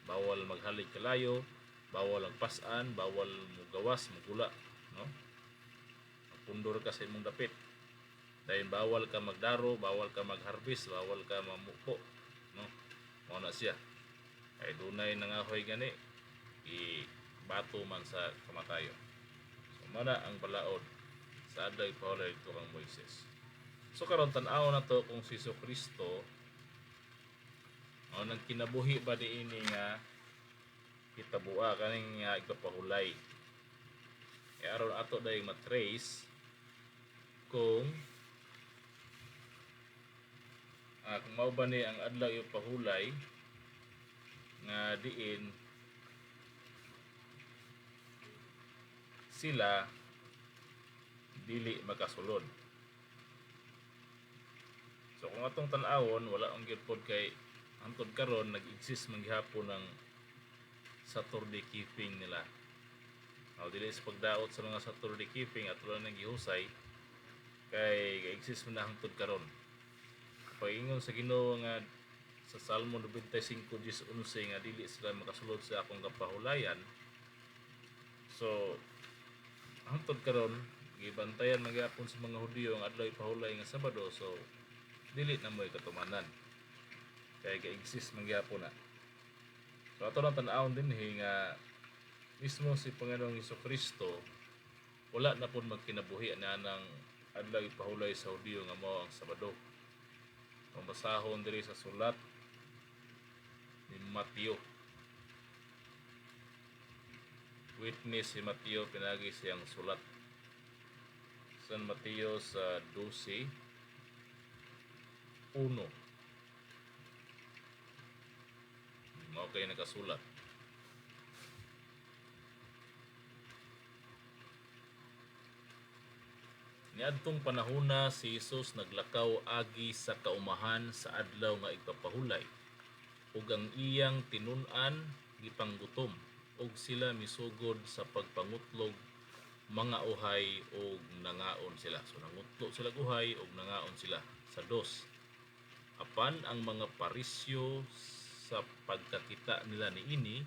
bawal maghalig kalayo, bawal magpas-an, bawal mugawas, mugula, no? Pundor ka sa imong dapit. Dahil bawal ka magdaro, bawal ka magharbis, bawal ka mamuko, no? Mao na siya. Ay dunay nangahoy gani bato man sa kamatayon. So mao na ang balaod sa adlaw ipahulay dito kang Moises. So karon tan-aw na to kung si Kristo nang kinabuhi ba diini nga kitabua kaning nga igpapahulay. E aron ato dayong matrace kung mao ba ni ang adlaw ipahulay nga diin sila dili makasulod. So kung atong tan-awon wala ang gyud kay hangtod karon nag-exist man gihapon ng Saturday keeping nila. Dili sa pagdaot sa mga Saturday keeping at wala nang gihusay kay exist man na hangtod karon. Paingon sa Ginoo nga sa Salmo 95:11 nga dili sila makasulod sa akong kapahulayan. So hangtod karon gibantayan magyapon sa mga Hudiyo ang adlaw ipahulay nga Sabado, so dili na mo'y katumanan kaya ga-exist magyapon na. So ato lang tan-awon din nga mismo si Panginoong Hesukristo wala na pud magkinabuhi na ng adlaw ipahulay sa Hudiyo nga mao ang Sabado. Kung basahon diri sa sulat ni Mateo, witness si Mateo pinagi siyang sulat San Mateo sa 12:1. Mao kay nakasulat. Niadtong panahona si Jesus naglakaw agi sa kaumahan sa adlaw nga igpapahulay ug ang iyang tinun-an gipanggutom ug sila misugod sa pagpangutlog mga uhay ug nangaon sila. So nangutlo sila uhay ug nangaon sila sa dos. Apan ang mga parisyo sa pagkakita nila niini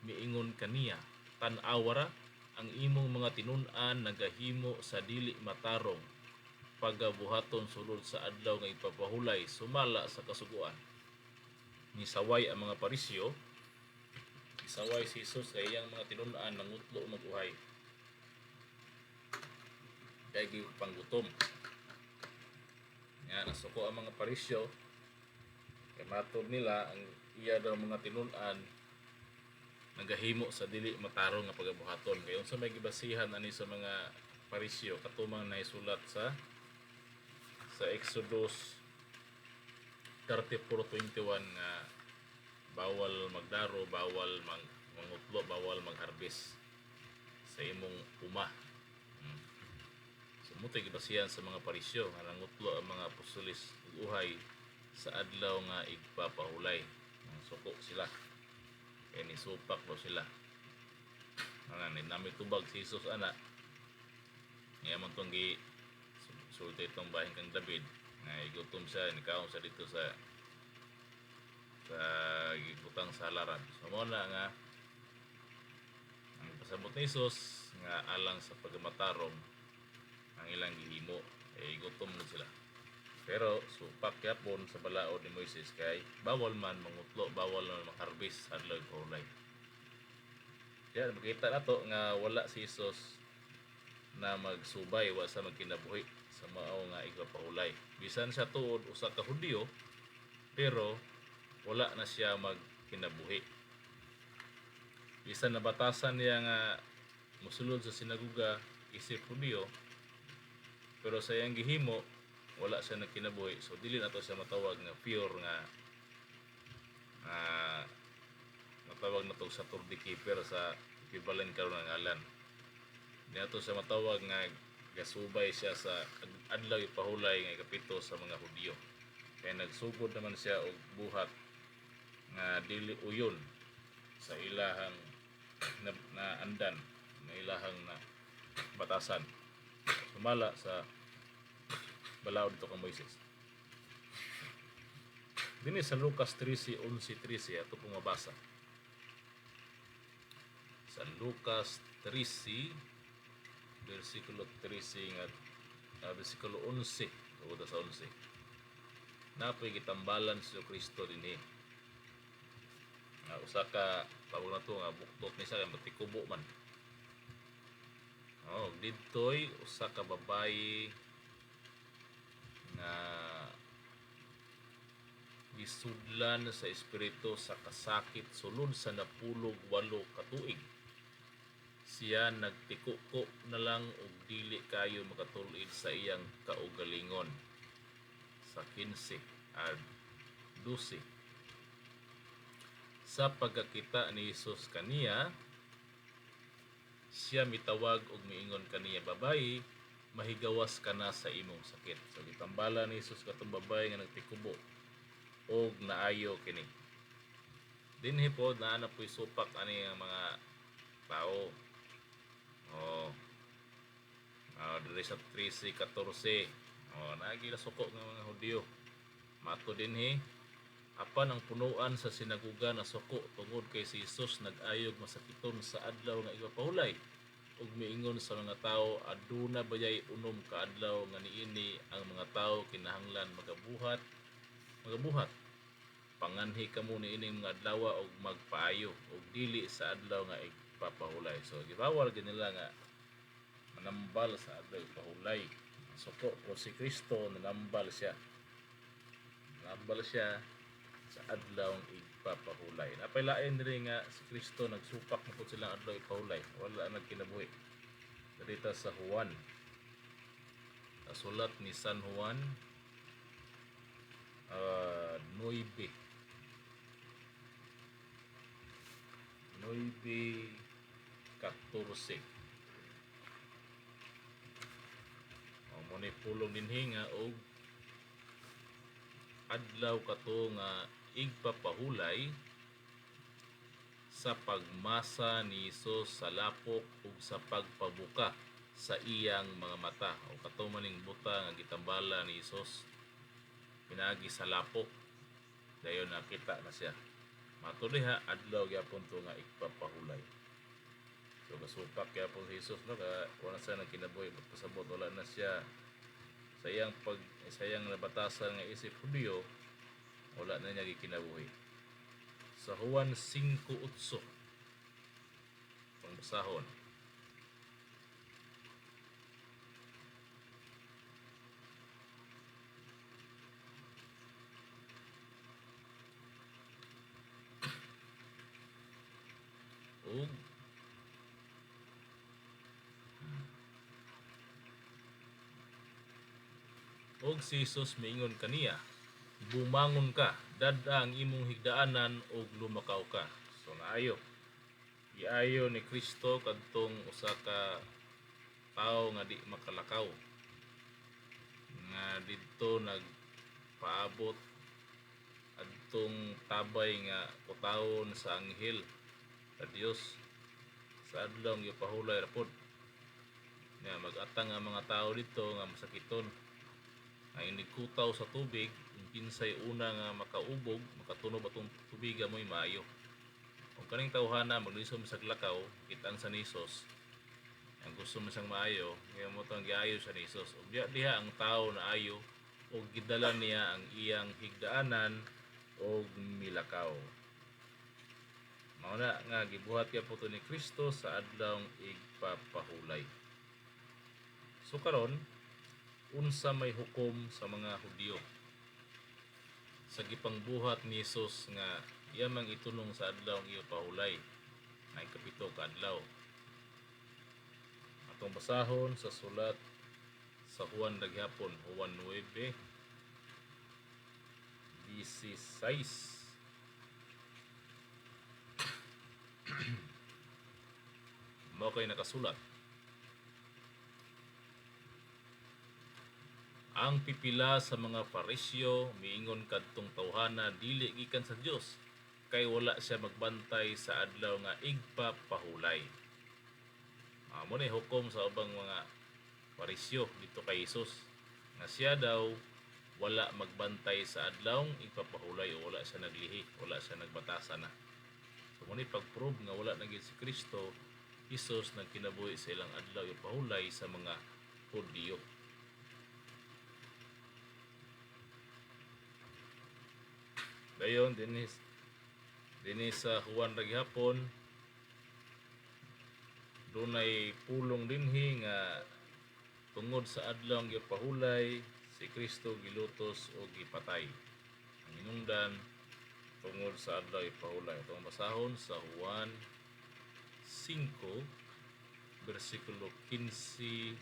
miingon kaniya, tan-awara ang imong mga tinun-an nagahimo sa dili matarong pagabuhaton sulod sa adlaw nga ipapahulay sumala sa kasuguan. Nisaway ang mga parisyo, isaway si Jesus sa iyang mga tinun-an nangutlo mag-uhay kay gipanggutom. Nga nasuko ang mga parisyo kay matod nila ang iya daw mga tinun-an nagahimo sa dili matarong nga pagabuhaton. Kay unsa may gibasihan ani sa mga parisyo katumang naisulat sa Exodus 34:21 nga bawal magdaro, bawal mangutlo, bawal magharbis sa imong uma. Sumutay gibasihan sa mga parisyo nga nangutlo ang mga apostoles ug uhay sa adlaw nga igpapahulay. Suko sila kaya nisupak daw sila. Namin tubag si Jesus ana. Ngayon man itong sulti itong bahin kang David na igutom siya, nikaon siya dito sa gibutang sa halaran. So mo na nga ang pasabot ni Jesus nga alang sa pagmatarong ang ilang gihimo ay gutom na sila. Pero supak yapon sa balaod ni Moises kay bawal man mangutlo, bawal man mangharbis adlaw ipahulay. Yan makita nato nga wala si Jesus na magsubay wa sa magkinabuhi sa mao nga igpapahulay. Bisan siya tuod usa ka Hudyo pero wala na siya magkinabuhi. Bisan nabatasan niya nga mosulod sa sinaguga isip Hudyo pero sa iyang gihimo wala siya nagkinabuhi. So dili nato siya matawag nga pure nga matawag na to sa Saturday keeper sa equivalent karon nga ngalan. Di nato siya matawag nga gasubay siya sa adlaw ipahulay nga ikapito sa mga Hudyo. Kaya nagsugod naman siya og buhat nga dili uyon sa ilahang na andan, na ilahang na batasan. Sumala sa balaod dito kang Moises. Dini sa Lucas 13:11-13 ato pong mabasa. Sa Lucas 13 versikulo 13 at versikulo 11 tungod sa 11. Napoy gitambalan si Kristo dinhi. Nga usa ka tawag na to nga buktot ni sa matikubo man. Oh, didtoy usa ka babayi nga gisudlan sa espiritu sa kasakit sulod sa napulog 8 ka tuig. Siya nagtikuko na lang og dili kayo makatulid sa iyang kaugalingon. Sa 15 at 12. Sa pagkakita ni Jesus kaniya, siya mitawag og miingon kaniya, babayi, mahigawas ka na sa imong sakit. So gitambala ni Jesus katong babayi nga nagtikubo og naayo kini. Dinhi po naa po'y supak ani nga mga tao. Diri sa 13:14. Nagilasuko ng mga Hudyo. Mato dinhi, apan ang punuan sa sinaguga na suko tungod kay si Jesus nag-ayog masakiton sa adlaw nga igapahulay ug miingon sa mga tao, aduna bayay unom ka adlaw nga niini ang mga tao kinahanglan magabuhat. Panganhi kamo niining mga adlaw og magpaayo og dili sa adlaw nga igpapahulay. So gibawal gid nila nga manambal sa adlaw igpahulay. Suko ko si Kristo nanambal siya. Nanambal siya sa adlaw ng igpapahulay. Napailain diri nga si Kristo nagsupak na pud silang adlaw igpahulay. Wala nagkinabuhi. Dito sa Juan. Sulat ni San Juan 9:14. Muna pulong dinhi nga og adlaw kato nga igpapahulay sa pagmasa ni Jesus sa lapok ug sa pagpabuka sa iyang mga mata. O kato maning buta nga gitambala ni Jesus pinagi sa lapok dayon nakita na siya. Mato diha adlaw gyapon to nga igpapahulay. So gasupak gyapon si Jesus no ka wala siya nagkinabuhi pasabot wala na siya sa iyang nabatasan nga isip Hudyo wala na niya gikinabuhi. Sa Juan 5:8 pangbasahon. Og si Jesus miingon kaniya, bumangon ka, dada ang imong higdaanan og lumakaw ka. So naayo. Giayo ni Kristo kadtong usa ka tao nga di makalakaw. Nga didto nagpaabot adtong tabay nga kutawon sa anghel sa Dios sa adlaw nga ipahulay ra pod. Nga mag-atang ang mga tao dito nga masakiton. Ay nigkutaw sa tubig, kung kinsay una nga makaubog, makatunob atong tubig amoy maayo. Kung kaning tawhana maglisom sa lakaw, kitang sa Nisos, ang gusto mo siyang maayo, kaya mo itong giayo sa Nisos. O diha ang tao na ayo, o gidala niya ang iyang higdaanan o milakaw. Mao na nga gibuhat gyapon to ni Kristo sa adlaw igpapahulay. So karon unsa may hukom sa mga Hudyo sa gipangbuhat ni Hesus nga iya mang itunong sa adlaw igpahulay na ikapito ka adlaw. Atong basahon sa sulat sa Juan daghapon, Juan 9:16. Mao kay nakasulat, ang pipila sa mga Parisyo miingon kadtong tawhana dili gikan sa Dios kay wala siya magbantay sa adlaw nga igpapahulay. Amo ni hukom sa ubang mga Parisyo dito kay Hesus nga siya daw wala magbantay sa adlaw igpapahulay o wala siya naglihi, wala siya nagbatasan na. So muni pag-prove nga wala na gid si Kristo, Hesus nagkinabuhi sa ilang adlaw igpahulay sa mga Hudyo. Dayon dinhi sa Juan daghapon dunay pulong dinhi nga tungod sa adlaw nga gipahulay si Kristo gilutos o gipatay. Ang hinungdan tungod sa adlaw gipahulay. Itong basahon sa Juan 5 bersikulo 15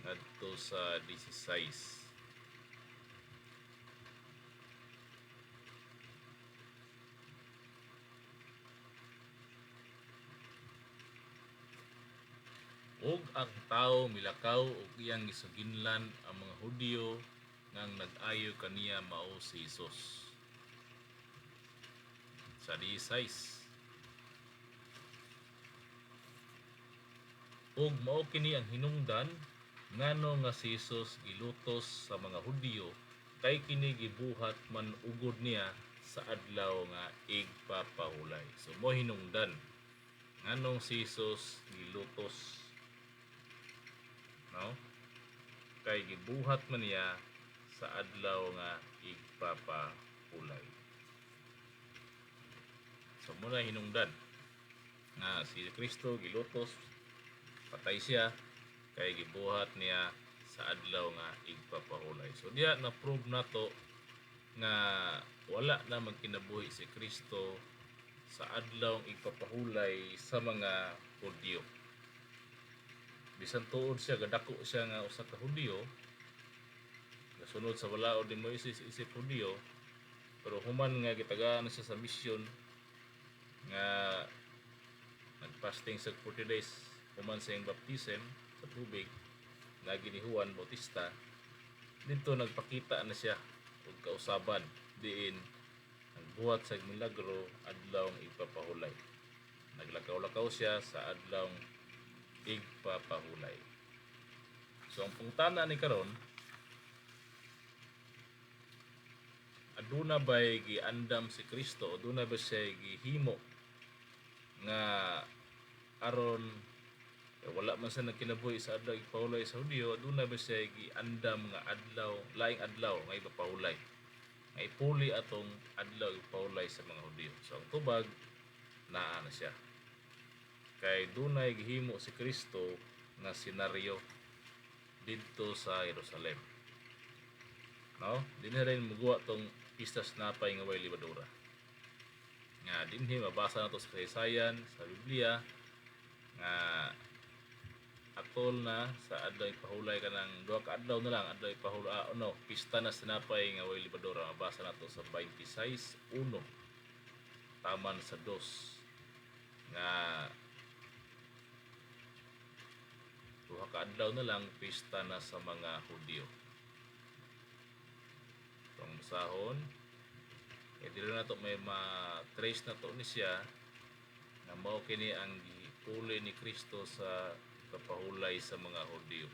ngadto sa 16. Og ang tao milakaw og iyang gisuginlan ang mga Hudyo nga nag-ayo kaniya mao si Hesus. Sa 16. Og mao kini ang hinungdan ngano nga si Hesus gilutos sa mga Hudyo kay kini gibuhat man ugod niya sa adlaw nga igpapahulay. So mo hinungdan nganong si Hesus gilutos, no? Kay gibuhat man niya sa adlaw nga igpapahulay. So muna hinungdan nga si Kristo gilutos, patay siya kay gibuhat niya sa adlaw nga igpapahulay. So diya na prove nato nga wala na magkinabuhi si Kristo sa adlaw igpapahulay sa mga Hudyo. Bisan tuod siya gadako siya nga usa ka Hudyo, nasunod sa balaod ni Moises isip Hudyo, pero human nga gitagaan siya sa misyon nga nagfasting sa 40 days human sa iyang baptism sa tubig lagi ni Juan Bautista, dito nagpakita na siya og kausaban diin nagbuhat sa milagro adlaw igpapahulay. Naglakaw-lakaw siya sa adlaw igpapahulay. So ang pungtana ni karon, aduna ba'y giandam si Kristo, aduna ba siya gihimo nga aron wala man sa nagkinabuhi sa adlaw igpahulay sa Hudyo, aduna ba siya giandam nga adlaw, laing adlaw nga igpapahulay, nga ipuli atong adlaw igpahulay sa mga Hudyo. So ang tubag naa na siya kay dunay gihimo si Kristo nga senaryo didto sa Jerusalem, no? Dinhi rin muguwa tong Pista sa Tinapay nga way Libadura nga dinhi mabasa nato sa kasaysayan sa Biblia nga atol na sa adlaw ipahulay kanang duha ka adlaw na lang adlaw ipahulay Pista na sa Tinapay nga way Libadura, mabasa nato sa 26:1 taman sa 2 nga duha ka adlaw na lang pista na sa mga Hudyo. Itong basahon kaya dili na to may ma-trace na to ni siya na mao kini ang gipuli ni Kristo sa kapahulay sa mga Hudyo.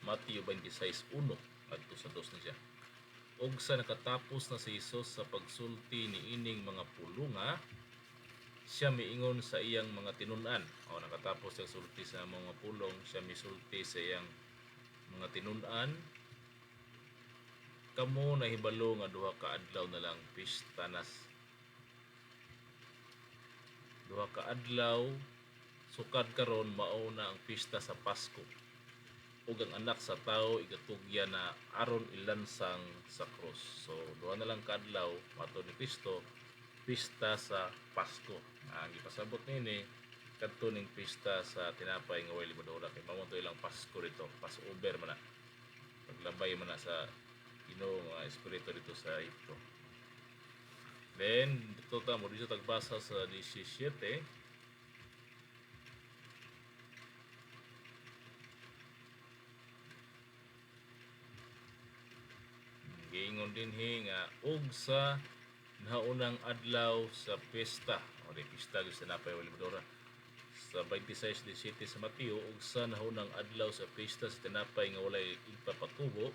Mateo 26:1 adto sa 2 na siya. Og sa nakatapos na si Hesus sa pagsulti ni ining mga pulunga, siya miingon sa iyang mga tinun-an. O nakatapos sa sulti sa mga pulong, siya misulti sa iyang mga tinun-an kamo nahibalo nga duha ka adlaw na lang pista duha ka adlaw sukad karon mao na ang pista sa Pasko ug ang anak sa tao igatugya na aron ilansang sa krus. So duha na lang ka adlaw matud ni Kristo pista sa Pasko. Ang ipasabot nini kadto ning pista sa tinapay nga way libadura kay mao to ilang Pasko rito, Passover man na. Paglabay man na sa Ginoo nga espiritu dito sa Egypto. Then dito ta mo dito tagbasa sa 17. Giingon dinhi nga og sa naunang adlaw sa pista o di pista gyud sa napay wali madura sa 26:17 sa Mateo ug sa naunang adlaw sa pista sa tinapay nga walay igpapatubo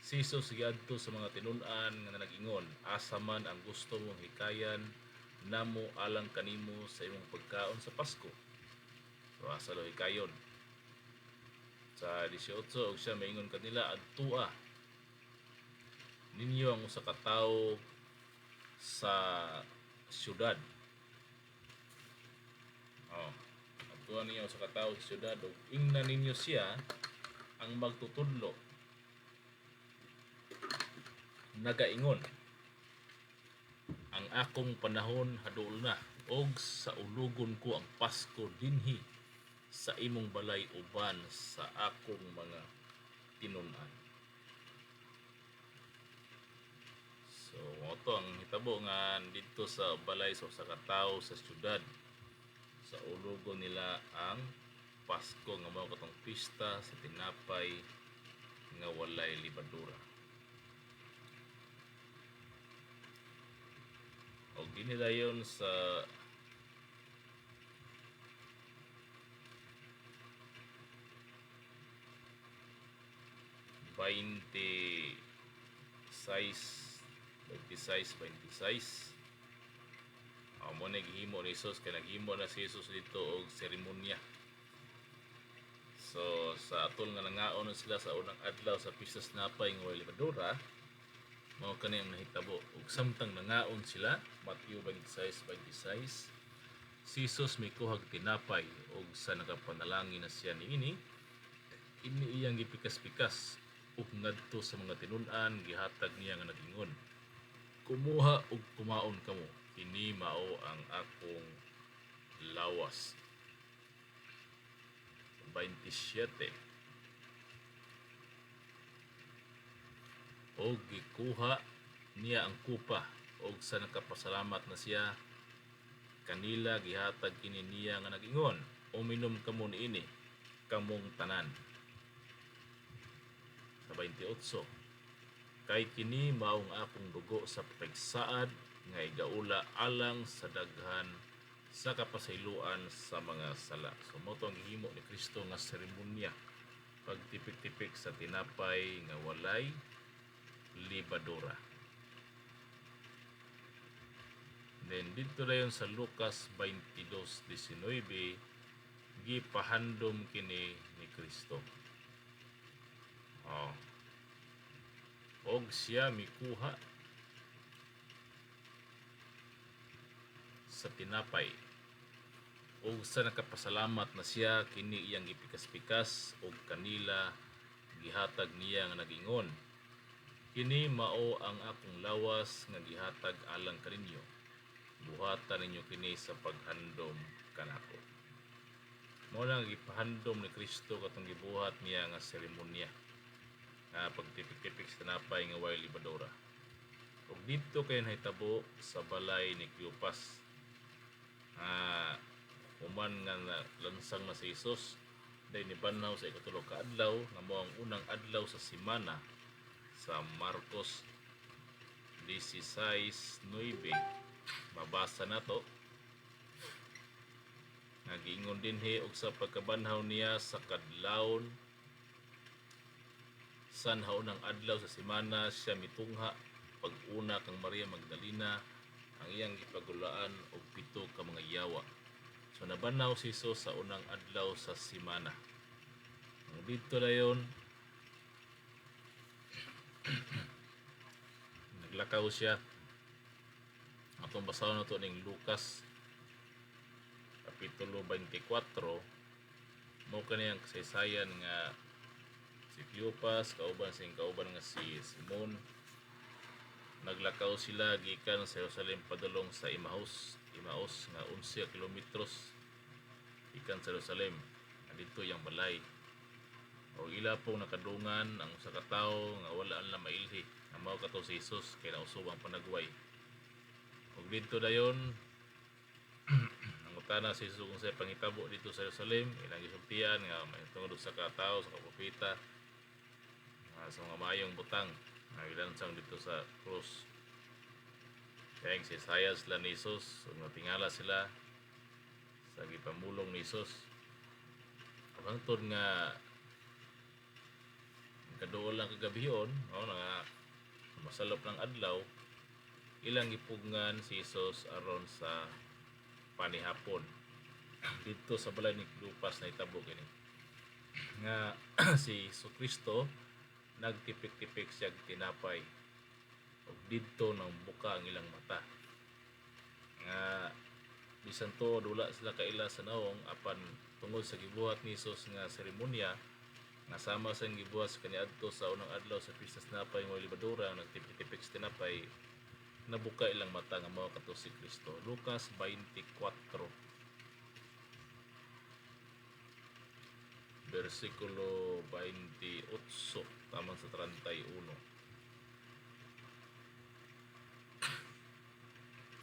si Jesus giadto sa mga tinun-an nga nag-ingon asa man ang gusto mong hikayan namo alang kanimo sa imong pagkaon sa Pasko. So asa lo hikayon sa 18 ug siya maingon kanila adtua ninyo ang usa ka tawo sa syudad. Adtuan ninyo sa ka tawo sa syudad ug ingnan ninyo siya ang magtutudlo. Nagaingon, ang akong panahon hadul na og sa ulugon ko ang Pasko dinhi sa imong balay uban sa akong mga tinun-an. So, ito ang hitabo nga dito sa balay sa katawo sa syudad. Sa ulugon nila ang Pasko nga mao katong pista sa tinapay nga walay libadura. O ginidayon sa size 26 mo na gihimo ni Jesus kay naghimo na si Jesus dito og seremonya. So sa atol nga nangaon sila sa unang adlaw sa pista sa napay nga walay libadura mao kani ang nahitabo ug samtang nangaon sila Mateo 26:26 si Jesus may kuhag tinapay ug sa nagapanalangin na siya niini iyang gipikas-pikas ug ngadto sa mga tinun-an gihatag niya nga nag-ingon kumuha ug kumaon kamo kini mao ang akong lawas. 27 og gikuha niya ang kupa og sa nakapasalamat na siya kanila gihatag kini niya nga nag-ingon uminom kamo niini kamong tanan. Sa 28 kay kini maong akong dugo sa pagsaad nga igaula alang sa daghan sa kapasayloan sa mga sala. So mo to ang gihimo ni Kristo nga seremonya pagtipik-tipik sa tinapay nga walay libadura. Then dito na yun sa Lucas 22:19 gipahandom kini ni Kristo. Og siya mikuha sa tinapay ug sa nakapasalamat na siya kini iyang gipikas-pikas ug kanila gihatag niya nga nag-ingon kini mao ang akong lawas nga gihatag alang kaninyo buhatan ninyo kini sa paghandom kanako. Mao lang gipahandom ni Kristo katong gibuhat niya nga seremonya nga pagtipik-tipik sa tinapay nga walay libadura. Ug dito kay nahitabo sa balay ni Cleopas human nga lansang na si Jesus dahil nibanhaw sa ikatulog ka adlaw nga mao ang unang adlaw sa semana sa Marcos 16:9 mabasa na to nagiingon dinhi og sa pagkabanhaw niya sa kadlawon sa naunang adlaw sa semana siya mitungha pag-una kang Maria Magdalena ang iyang gipagulaan og 7 ka mga yawa. So nabanaw si Jesus sa unang adlaw sa semana. Ang dito dayon naglakaw siya. Atong basahon na to ning Lucas Kapitulo 24. Mao kaniyang kasaysayan nga si Cleopas kauban sing kauban nga si Simon naglakaw sila gikan sa Jerusalem padulong sa Emmaus nga 11 kilometros gikan sa Jerusalem. Dito yang balay. O ila pong nakadungan ang usa ka tawo nga wala na mailhi nga mao kato si Jesus kay nausob ang panagway. Ug dito dayon nangutana si Jesus kung sa pangitabo dito sa Jerusalem, ilang gisultian nga may tungod sa ka tawo sa propeta sa mga mayong butang nga ilansang dito sa krus. Kaya si Isaiah sila ni Jesus, natingala sila sa gipamulong ni Jesus. Hangtod nga kaduol lang kagabion, nga masalop ng adlaw, ilang gipugngan si Jesus aron sa panihapon dito sa balay ni Cleopas na itabo kini nga si Jesucristo nagtipik-tipik siya tinapay ug didto nang buka ang ilang mata nga bisan to dula sila kaila sa naong apan tungod sa gibuhat ni Jesus nga seremonya nga sama sa gibuhat sa kaniadto sa unang adlaw sa Pista sa Tinapay nga Libadura nagtipik-tipik sa tinapay nabuka ilang mata nga mao kadto si Kristo. Lucas 24 versikulo 28 tamang sa 31.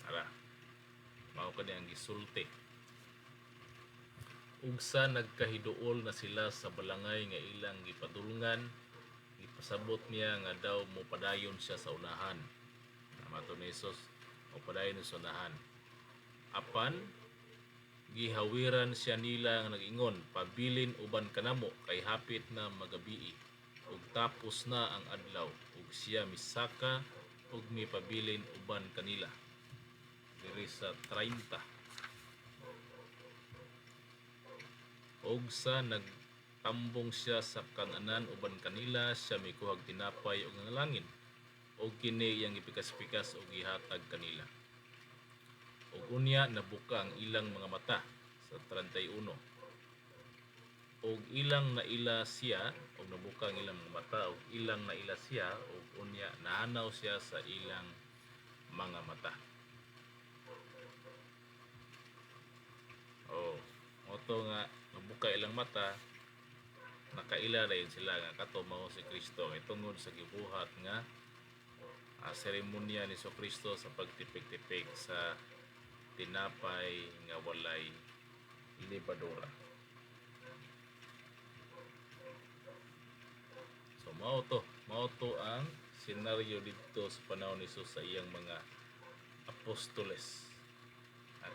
Ara mao kani ang gisulti. Ugsa nagkahiduol na sila sa balangay nga ilang gipadulngan, ipasabot niya nga daw mo padayon siya sa unahan. Mato ni Jesus, mo padayon sa unahan. Apan gihawiran siya nila nga nag-ingon, pabilin uban kanamo kay hapit na magabii. Ug tapos na ang adlaw, ug siya misaka ug mipabilin uban kanila. Diri sa 30. Og sa nagtambong siya sa kananan uban kanila, siya mikuhag tinapay ug nangalangin. Og kini iyang gipikas-pikas ug gihatag kanila. Og unya nabuka ang ilang mga mata sa 31. Og ilang naila siya, og nabuka ang ilang mga mata, og ilang naila siya, og unya naanaw siya sa ilang mga mata. Moto nga nabuka ilang mata, nakaila rin sila nga kato mao si Kristo nga tungod sa gibuhat nga seremonya ni Kristo sa pagtipik-tipik sa tinapay nga walay libadura. So mao to ang senaryo dito sa panahon ni Jesus sa iyang mga apostoles.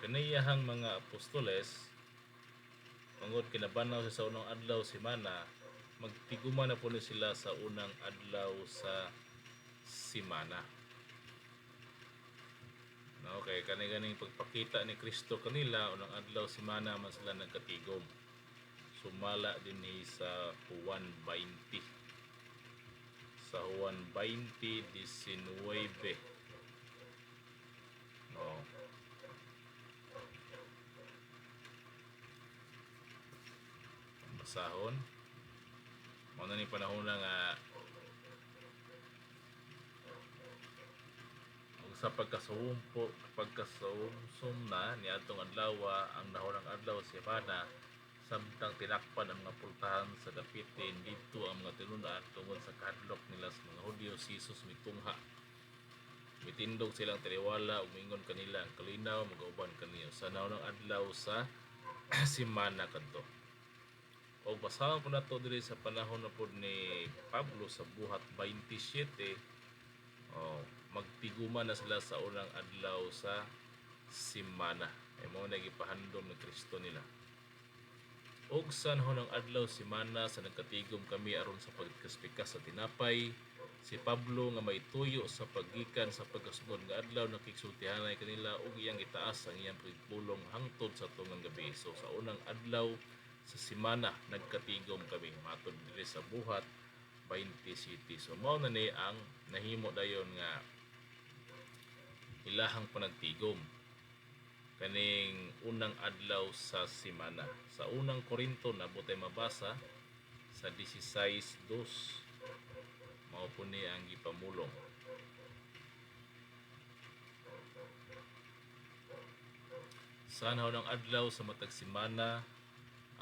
Kaniyahang mga apostoles tungod kinabanaw sa unang adlaw semana, magtiguman na po ni sila sa unang adlaw sa semana. No, kay kani-ganing pagpakita ni Kristo kanila unang adlaw semana man sila nagkatigom. Sumala din ni sa Juan 20. Sa Juan 20:19. No. Basahon mao na ni panahon nga sa pagkasumsum na ni atong adlaw ang nahunang adlaw sa semana samtang tinakpan ang mga pultahan sa dapitin dito ang mga tinunan tungod sa kahadlok nila sa mga Hudyo si Jesus mitungha. Mitindog silang taliwala ug mingon kanila ang kalinaw magauban kaniya sa nahunang adlaw sa semana kadto. O basahon po nato diri sa panahon na po ni Pablo sa buhat 27. Magtiguman na sila sa unang adlaw sa semana. Ay mo na gipahandom ni Kristo nila. Og sa nahunang adlaw semana sa nagkatigom kami aron sa pagkaspikas sa tinapay, si Pablo nga may tuyo sa paggikan sa pagkasunod nga adlaw nakigsultihanay kanila ug iyang itaas ang iyang pagpulong hangtod sa tungang gabi. So sa unang adlaw sa semana nagkatigom kami matod diri sa buhat 20 city. So mao na ni ang nahimo dayon nga ilahang panagtigom kaning unang adlaw sa semana. Sa unang Korinto nabot tay mabasa sa 16:2 mao po ni ang gipamulong. Sa anhaw ng adlaw sa matag semana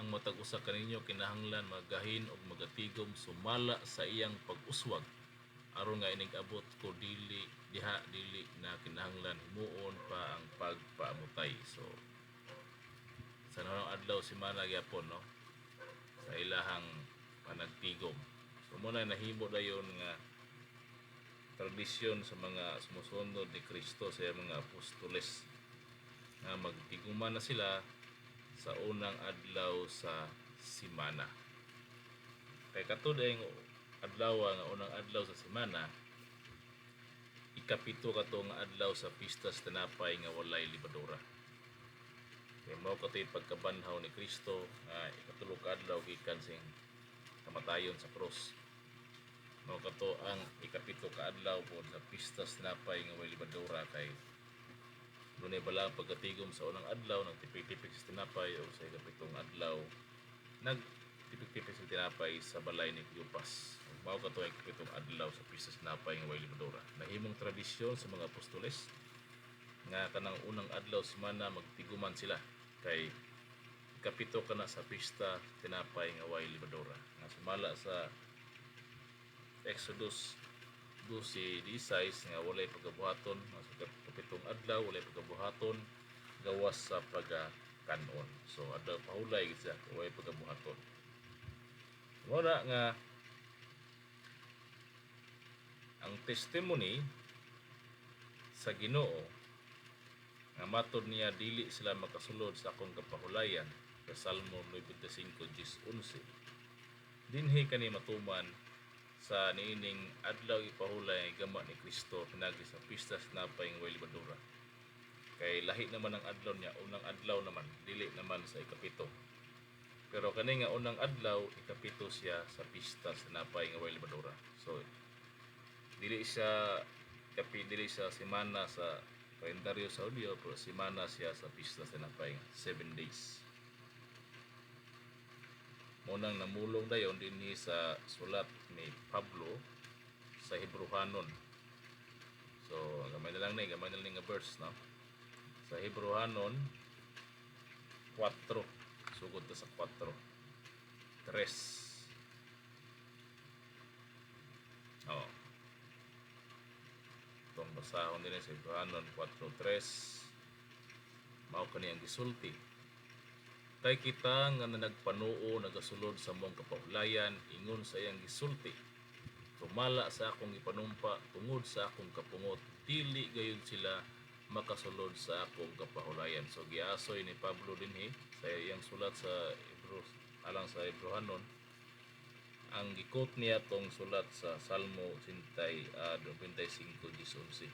ang matag usa kaninyo kinahanglan magahin og magatigom sumala sa iyang pag-uswag aron nga inig abot ko dili na kinahanglan himuon pa ang pagpaamutay. So sa anhaw ng adlaw semana gyapon no sa ilahang panagtigom. So muna nahimo dayon nga tradisyon sa mga sumusunod ni Kristo sa mga apostoles nga magtiguman na sila sa unang adlaw sa semana. Kay katud ay adlaw nga unang adlaw sa semana, ikapito kato nga adlaw sa pista sa tinapay nga walay libadura. Kay mao katoy pagkabanhaw ni Kristo nga ikatulo ka adlaw gikan sing kamatayon sa cross. Mao kato ang ikapito ka adlaw po sa pista sa tinapay nga walay libadura kay dunay balang pagkatigom sa unang adlaw nagtipik-tipik sa tinapay o sa ikapitong adlaw nagtipik-tipik sa tinapay sa balay ni Cleopas. Mao kato ang ikapitong adlaw sa pista sa tinapay nga walay libadura. Nahimong tradisyon sa mga apostoles nga kanang unang adlaw semana magtiguman sila kay ikapito kana sa pista tinapay nga walay libadura nga sumala sa Exodus 12:16 nga walay pagabuhaton sa kapitong adlaw walay pagabuhaton gawas sa pagakanon. So adlaw pahulay gid siya walay pagabuhaton. Wala nga ang testimony sa Ginoo nga matod niya dili sila makasulod sa akong kapahulayan sa Salmo 95:10-11. Dinhi kani matuman sa niining adlaw ipahulay gama ni Kristo pinagi sa pista sa tinapay nga walay libadura. Kay lahi naman ang adlaw niya, unang adlaw naman, dili naman sa ikapito. Pero kani nga unang adlaw, ikapito siya sa pista sa tinapay nga walay libadura. So dili siya semana sa kalendaryo sa Hudyo, pero semana siya sa pista sa tinapay 7 days. Munang namulong dayon dinhi sa sulat ni Pablo sa Hebrehanon. So gamay na lang nga verse no. Sa Hebrehanon 4 sugod ta sa 4 3. Oh. Itong basahon din sa Hebrehanon 4:3 mao kani ang gisulti. Kay kita nga nagpanuo nagasulod sa mong kapahulayan ingon sa iyang gisulti. Tumala sa akong ipanumpa tungod sa akong kapungot dili gayud sila makasulod sa akong kapahulayan. So giasoy ni Pablo dinhi sa iyang sulat sa alang sa Hebrehanon ang gikot niya tong sulat sa Salmo 95:11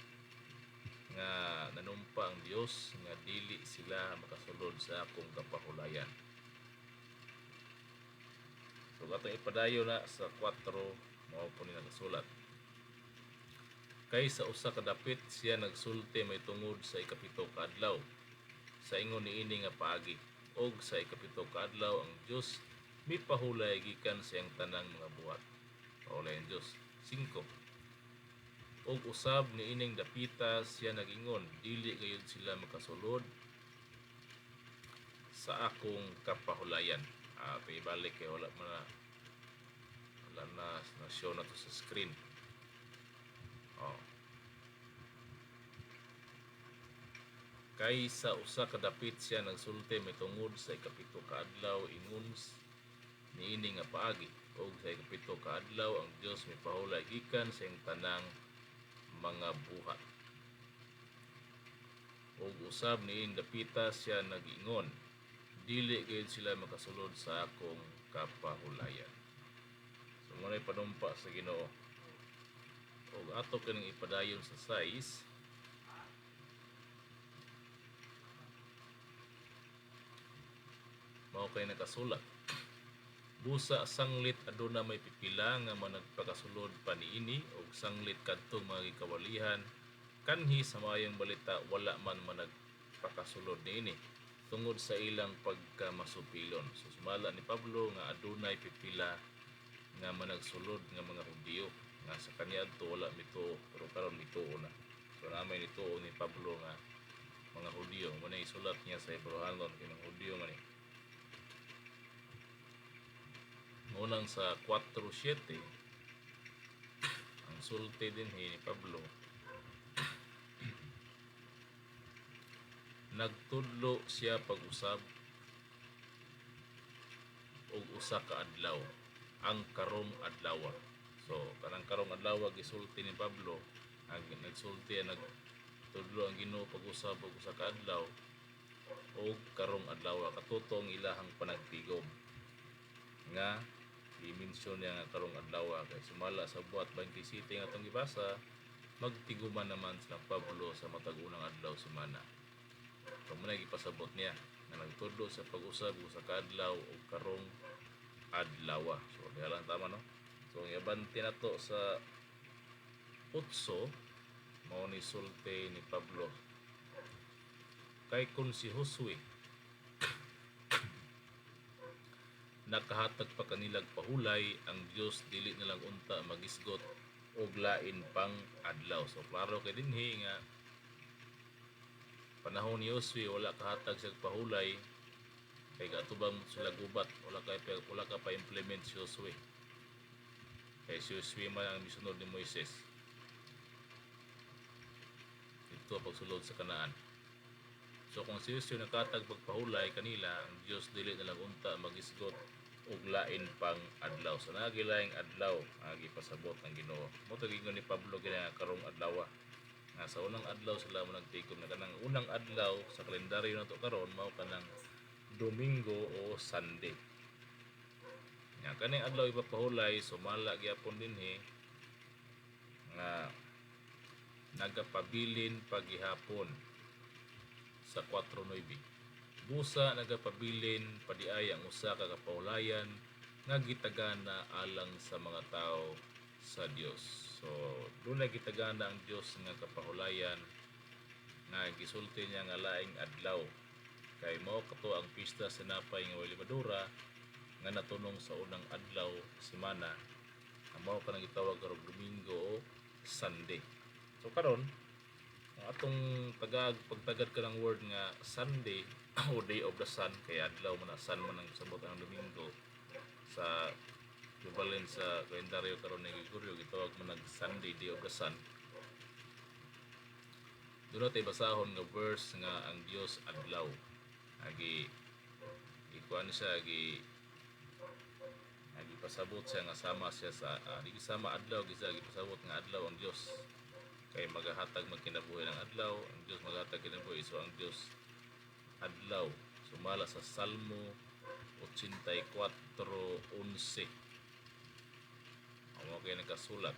nga nanumpa ang Dios nga dili sila makasulod sa akong kapahulayan. So atong ipadayon na sa 4 mao po ni nagasulat. Kay sa usa ka dapit siya nagsulti may tungod sa ikapito ka adlaw sa ingon niini nga paagi og sa ikapito ka adlaw ang Dios mipahulay gikan sa iyang tanang mga buhat. Paulay ang Dios 5. Og usab ni ining dapita siya nagingon dili gayud sila makasulod sa akong kapahulayan. Ibalik kay wala na show na to sa screen. Kay sa usa ka dapit siya nagsulti mitungod sa ikapito ka adlaw ingon niini nga paagi og sa ikapito ka adlaw ang Dios mipahulay gikan sa iyang tanang mga buhat. Og usab niin dapita siya nag-ingon dili gayud sila makasulod sa akong kapahulayan. So munay panumpa sa Ginoo. Og ato kining ipadayon sa size mao kay nakasulat. Busa sanglit aduna may pipila nga managpakasulod pa niini og sanglit kadtong mga gikawalihan kanhi sa mayong balita wala man nagpakasulod niini tungod sa ilang pagkamasupilon. So sumala ni Pablo nga adunay pipila nga managsulod nga mga Hudyo nga sa kanya adto wala mituo pero karon mituo na. So namay nituo ni Pablo nga mga Hudyo mo na isulat niya sa Hebrehanon kay mga Hudyo man ni. Ngunang sa 4:7 ang sulti din ni Pablo nagtudlo siya pag-usab og usa ka adlaw ang karong adlaw. So kanang karong adlaw gisulti ni Pablo ang nagsulti nagtudlo ang Ginoo pag-usab og usa ka adlaw og karong adlaw katutong ilahang panagtigom nga i-mention niya nga karong adlaw kay sumala sa buhat 27 nga atong gibasa magtiguman naman sa Pablo sa matag unang adlaw semana. So muna gipasabot niya nga nagtudlo sa pag-usab sa kaadlaw o karong adlaw. So diha lang tama no. So iabante nato sa utso mao ni sulti ni Pablo kay kun si Josue nakahatag pa kanilag pahulay ang Dios dili nilang unta magisgot og lain pang adlaw. So klaro kay dinhi nga panahon ni Josue wala kahatag sa pahulay kay katubang sila gubat wala ka pa implement si Josue kay si Josue man ang misunod ni Moises ito pagsulod sa Kanaan. So kung si Josue nakahatag pagpahulay kanila ang Dios dili nilang unta magisgot og lain pang adlaw. So nagilaing adlaw ang ipasabot ng Ginoo. Mo to gingon ni Pablo kini karong adlaw nga sa unang adlaw sila mo nagtigom na kanang unang adlaw sa kalendaryo nato karon mao kanang Domingo o Sunday. Nga kaning adlaw ipapahulay sumala gyapon dinhi nga nagapabilin paghihapon sa 4:9. Busa nagapabilin padiay ang usa ka kapahulayan nga gitagana alang sa mga tao sa Dios. So, doon na gitagana ang Diyos nga kapahulayan nga gisulti niya nga laing adlaw. Kay mao kato ang pista sa napay nga walay libadura nga natunong sa unang adlaw semana. Ang mao kanang gitawag karong Domingo o Sunday. So karon ang atong pagtagad ka ng word nga Sunday o Day of the Sun kay adlaw man na sun man ang sabot ang Domingo sa equivalent sa kalendaryo karon ni Gregorio gitawag man nag Sunday Day of the Sun. Doon natin basahon nga verse nga ang Dios adlaw agi ikuan siya agi pasabot siya nga sama siya sa di sama adlaw gisa pasabot nga adlaw ang Dios kay magahatag magkinabuhi ng adlaw ang Dios magahatag kinabuhi so ang Dios adlaw sumala sa Salmo 84:11 amo kay nagkasulat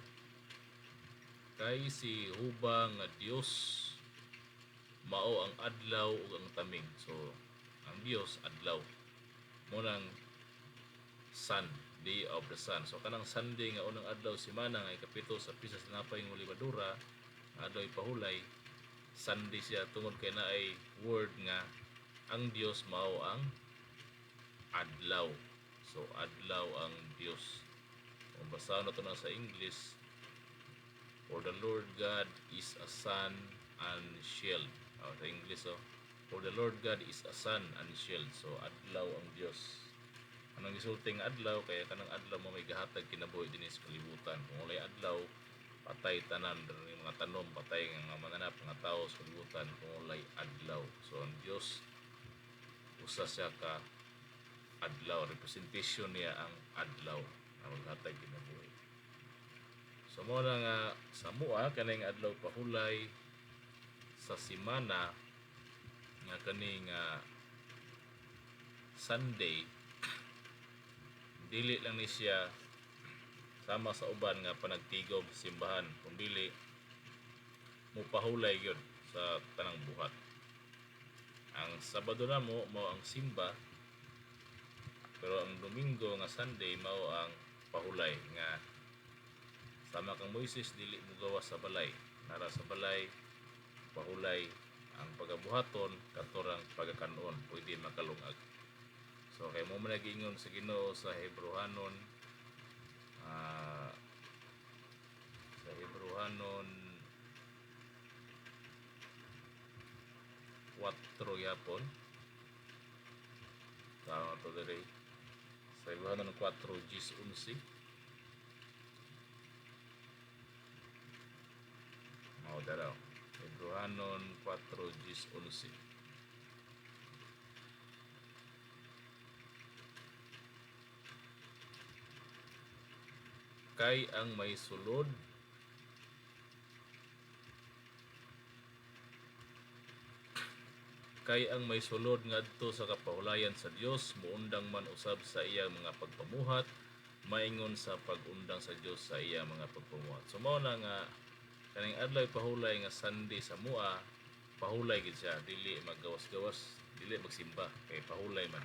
kay si Huba nga Dios mao ang adlaw ug ang taming. So ang Dios adlaw mo nang sun, Day of the Sun. So kanang Sunday nga unang adlaw semana nga ikapito sa pisa sa napay nga libadura nga adlaw pahulay Sunday siya tungod kay naay word nga ang Dios mao ang adlaw. So adlaw ang Dios. Kung basahan na ito na sa English, for the Lord God is a sun and shield. Sa English, for the Lord God is a sun and shield. So adlaw ang Dios. Anong gisulting adlaw kaya kanang adlaw mo may gahatag kinabuhi dinhi sa kalibutan. Kung walay adlaw, patay tanan ng mga tanom, patay ng mga mananap nga tawo sa kalibutan kung walay adlaw. So ang Dios usa siya ka adlaw, representation niya ang adlaw na maghatag kinabuhi. So mo na nga sa mua kaning adlaw pahulay sa semana nga kaning Sunday dili lang ni siya sama sa uban nga panagtigom sa simbahan kung dili mupahulay gyud sa tanang buhat. Ang Sabado na mo ang simba pero ang Domingo nga Sunday mao ang pahulay nga sama kang Moises dili mo gawas sa balay nara sa balay pahulay ang pagabuhaton katurang pagakanon pwede makalungag. So kay mo man nagingon sa Ginoo sa Hebrehanon ah, sa Hebrehanon 4 yapon tama to diri sa Hebrehanon 4 Gis 11 mao daraw Hebrehanon 4 Gis 11 kay ang may sulod ngadto sa kapahulayan sa Dios muundang man usab sa iyang mga pagpamuhat maingon sa pag-undang sa Dios sa iyang mga pagpamuhat. So mao na nga kaning adlaw pahulay nga Sunday sa mua pahulay gid siya dili maggawas-gawas dili magsimba kay pahulay man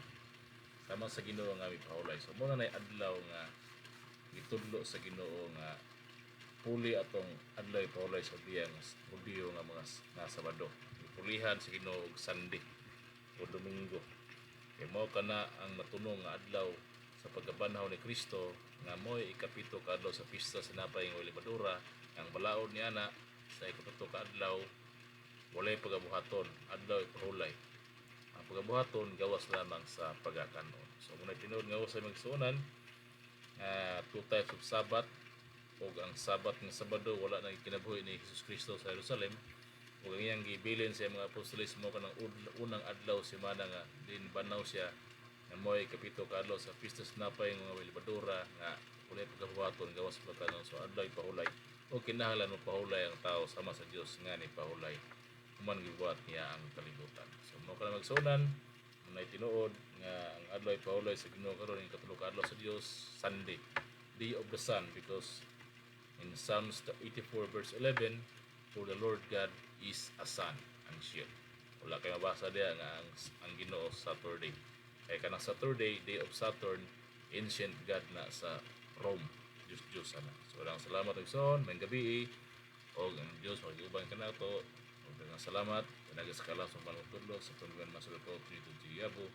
sama sa Ginoo nga mi pahulay. So mao na nay adlaw nga gitudlo sa Ginoo nga puli atong adlaw pahulay sa biyang Hudiyo nga mga nga Sabado. Pulihan sa Ginoo og Sunday o Domingo. Kay mao kana ang matunong nga adlaw sa pagkabanhaw ni Kristo nga mo'y ikapito ka adlaw sa pista sa Napay nga Libadura. Ang balaod ni ana sa ikapito ka adlaw walay pagabuhaton, adlaw pahulay. Ang pagabuhaton gawas lamang sa pagakanon. So muna tinuod nga usay magsuonan two types of Sabbath o ang Sabbath ng Sabado wala na kinabuhi ni Jesus Kristo sa Jerusalem ug ang iyang gibilin sa mga apostoles mo kanang unang adlaw semana nga din banaw siya nga mo'y kapito ka adlaw sa Pista sa Napay nga Libadura nga walay pagabuhaton gawas sa pagakanon. So adlaw pahulay o kinahanglan mo pahulay ang tao sama sa Dios nga ni pahulay human gibuhat niya ang kalibutan. So mo ka magsuonan nay tinuod nga ang adlaw pahulay sa Ginoo karon ang katulo ka adlaw sa Dios Sunday, Day of the Sun, because in Psalms 84 verse 11, for the Lord God is a sun and shield. Wala kay mabasa diya nga ang Ginoo Saturday. Kay kanang Saturday, Day of Saturn, ancient god na sa Rome. Diyos ana. So lang salamat og son, may gabi og ang Dios magubang kanato. Og nga salamat nagas kala sa panutudlo sa tulungan masal ko dito Yabo.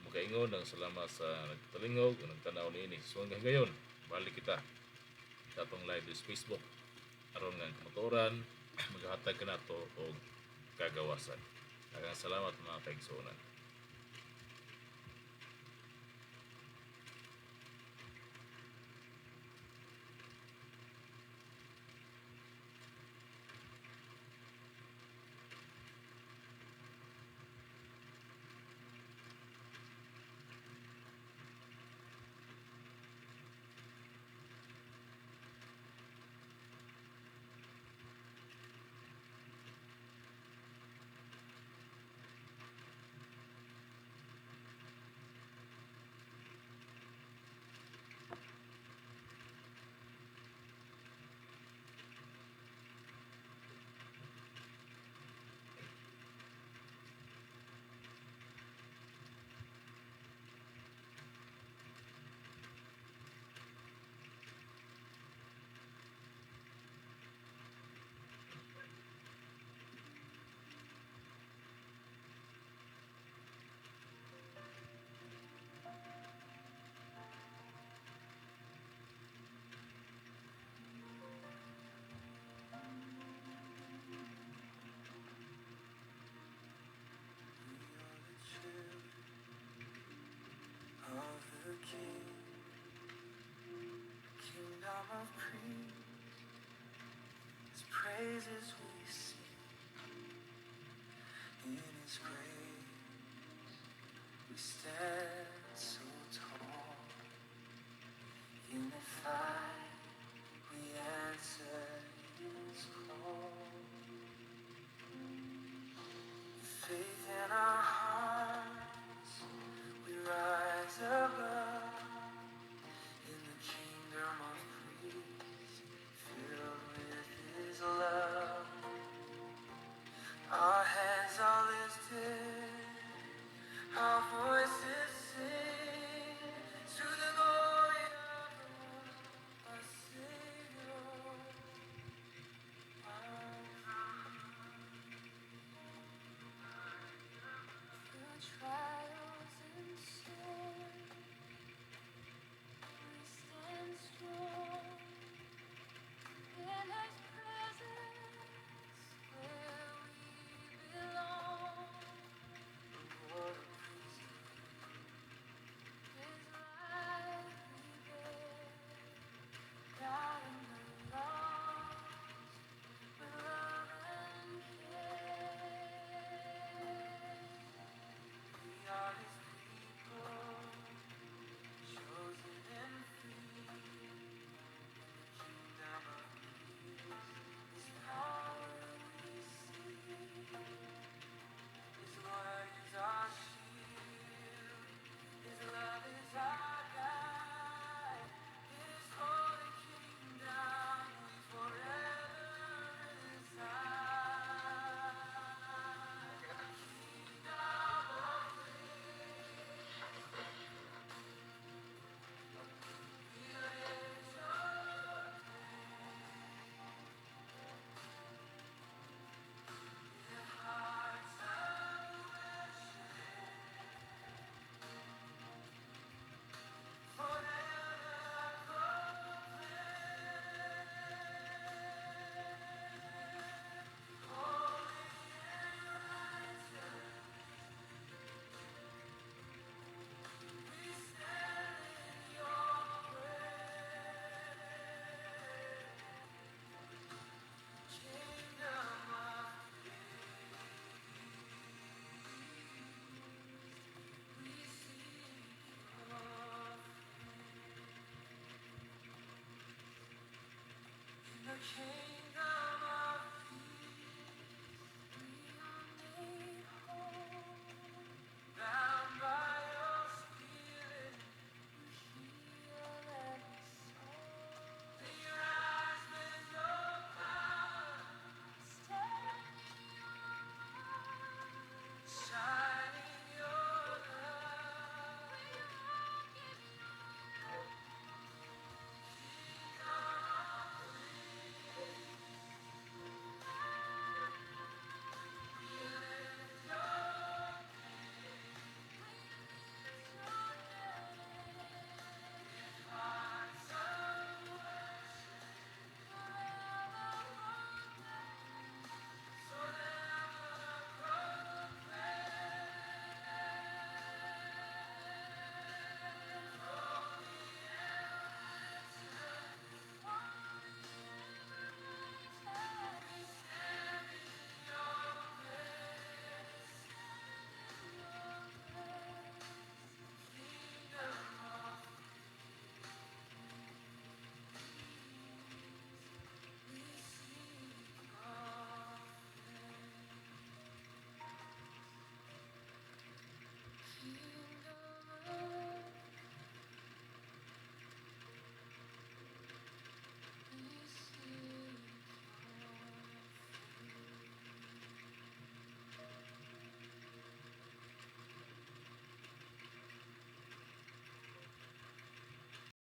Makaingon ang salamat sa nagtalingog o nagtanaw niini. So hanggang ngayon, balik kita sa atong live sa Facebook aron nga motoran maghatag ka nato og kagawasan. Daghang salamat mga kaigsuonan. Kingdom of praise, His praises we sing. In His grace we stand so tall. In the fight we answer His call. With faith in our hearts we rise above. In the kingdom of praise, filled with His love, our hands are lifted, our voices came